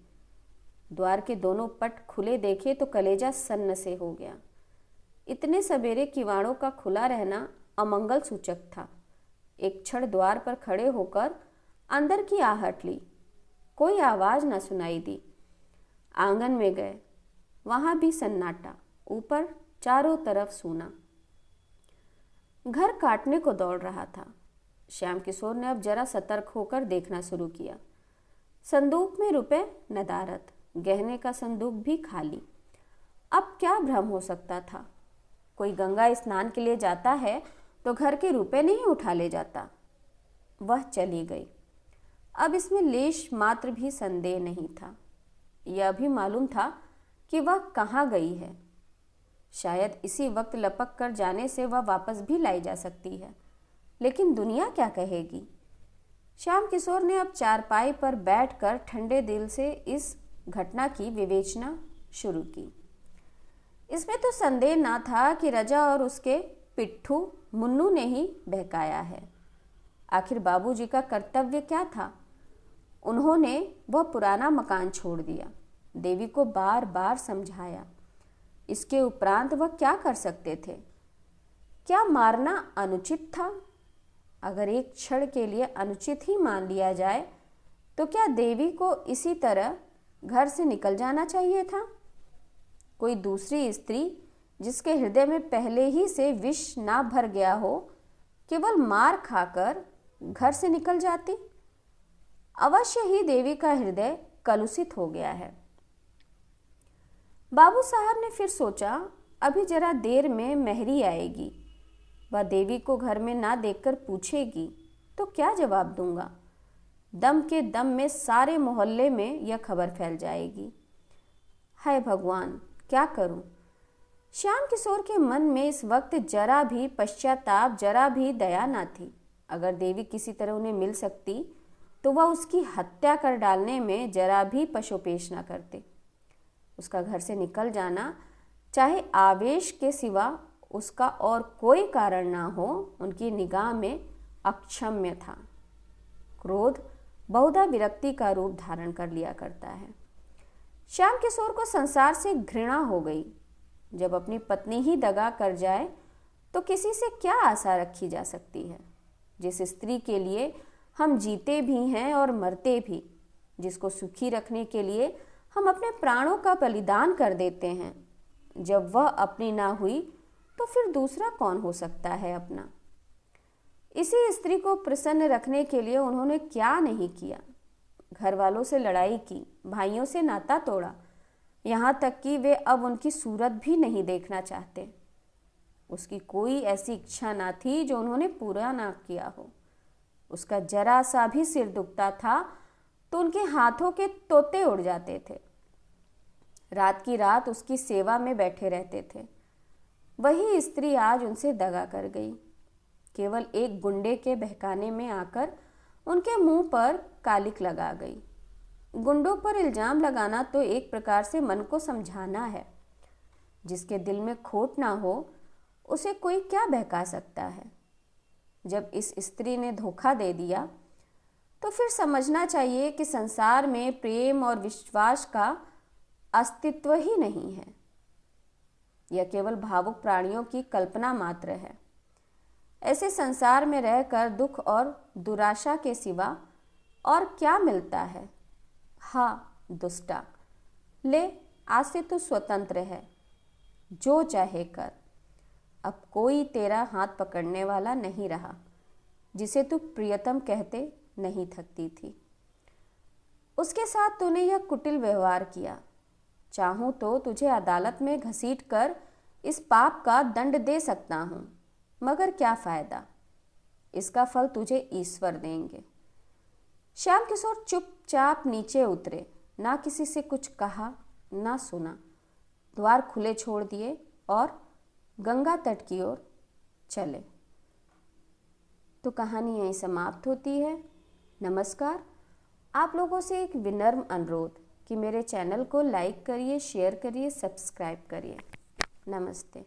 द्वार के दोनों पट खुले देखे तो कलेजा सन्न से हो गया। इतने सवेरे किवाड़ों का खुला रहना अमंगल सूचक था। एक क्षण द्वार पर खड़े होकर अंदर की आहट ली। कोई आवाज न सुनाई दी। आंगन में गए, वहां भी सन्नाटा, ऊपर चारों तरफ सूना। घर काटने को दौड़ रहा था। श्याम किशोर ने अब जरा सतर्क होकर देखना शुरू किया। संदूक में रुपए नदारद, गहने का संदूक भी खाली। अब क्या भ्रम हो सकता था? कोई गंगा स्नान के लिए जाता है तो घर के रुपए नहीं उठा ले जाता। वह चली गई। अब इसमें लेश मात्र भी संदेह नहीं था। यह भी मालूम था कि वह कहाँ गई है। शायद इसी वक्त लपक कर जाने से वह वापस भी लाई जा सकती है, लेकिन दुनिया क्या कहेगी? श्याम किशोर ने अब चारपाई पर बैठकर ठंडे दिल से इस घटना की विवेचना शुरू की। इसमें तो संदेह ना था कि रजा और उसके पिट्ठू मुन्नू ने ही बहकाया है। आखिर बाबूजी का कर्तव्य क्या था? उन्होंने वह पुराना मकान छोड़ दिया, देवी को बार बार समझाया। इसके उपरांत वह क्या कर सकते थे? क्या मारना अनुचित था? अगर एक क्षण के लिए अनुचित ही मान लिया जाए तो क्या देवी को इसी तरह घर से निकल जाना चाहिए था? कोई दूसरी स्त्री जिसके हृदय में पहले ही से विष ना भर गया हो, केवल मार खाकर घर से निकल जाती? अवश्य ही देवी का हृदय कलुषित हो गया है। बाबू साहब ने फिर सोचा, अभी जरा देर में मेहरी आएगी। वह देवी को घर में ना देखकर पूछेगी तो क्या जवाब दूंगा? दम के दम में सारे मोहल्ले में यह खबर फैल जाएगी। हाय भगवान, क्या करूं? श्याम किशोर के मन में इस वक्त जरा भी पश्चाताप, जरा भी दया ना थी। अगर देवी किसी तरह उन्हें मिल सकती तो वह उसकी हत्या कर डालने में जरा भी पशोपेश न करते। उसका घर से निकल जाना, चाहे आवेश के सिवा उसका और कोई कारण ना हो, उनकी निगाह में अक्षम्य था। क्रोध बहुधा विरक्ति का रूप धारण कर लिया करता है। श्याम किशोर को संसार से घृणा हो गई। जब अपनी पत्नी ही दगा कर जाए तो किसी से क्या आशा रखी जा सकती है? जिस स्त्री के लिए हम जीते भी हैं और मरते भी, जिसको सुखी रखने के लिए हम अपने प्राणों का बलिदान कर देते हैं, जब वह अपनी ना हुई तो फिर दूसरा कौन हो सकता है अपना? इसी स्त्री को प्रसन्न रखने के लिए उन्होंने क्या नहीं किया। घर वालों से लड़ाई की, भाइयों से नाता तोड़ा, यहाँ तक कि वे अब उनकी सूरत भी नहीं देखना चाहते। उसकी कोई ऐसी इच्छा ना थी जो उन्होंने पूरा ना किया हो। उसका जरा सा भी सिर दुखता था तो उनके हाथों के तोते उड़ जाते थे। रात की रात उसकी सेवा में बैठे रहते थे। वही स्त्री आज उनसे दगा कर गई। केवल एक गुंडे के बहकाने में आकर उनके मुंह पर कालिक लगा गई। गुंडों पर इल्जाम लगाना तो एक प्रकार से मन को समझाना है। जिसके दिल में खोट ना हो उसे कोई क्या बहका सकता है? जब इस स्त्री ने धोखा दे दिया तो फिर समझना चाहिए कि संसार में प्रेम और विश्वास का अस्तित्व ही नहीं है। यह केवल भावुक प्राणियों की कल्पना मात्र है। ऐसे संसार में रहकर दुख और दुराशा के सिवा और क्या मिलता है? हाँ दुष्टा, ले आज से तू स्वतंत्र है, जो चाहे कर। अब कोई तेरा हाथ पकड़ने वाला नहीं रहा। जिसे तू प्रियतम कहते नहीं थकती थी, उसके साथ तूने यह कुटिल व्यवहार किया। चाहूं तो तुझे अदालत में घसीट कर इस पाप का दंड दे सकता हूं, मगर क्या फायदा? इसका फल तुझे ईश्वर देंगे। श्याम किशोर चुपचाप नीचे उतरे, ना किसी से कुछ कहा ना सुना। द्वार खुले छोड़ दिए और गंगा तट की ओर चले। तो कहानी यहीं समाप्त होती है। नमस्कार। आप लोगों से एक विनम्र अनुरोध कि मेरे चैनल को लाइक करिए, शेयर करिए, सब्सक्राइब करिए। नमस्ते।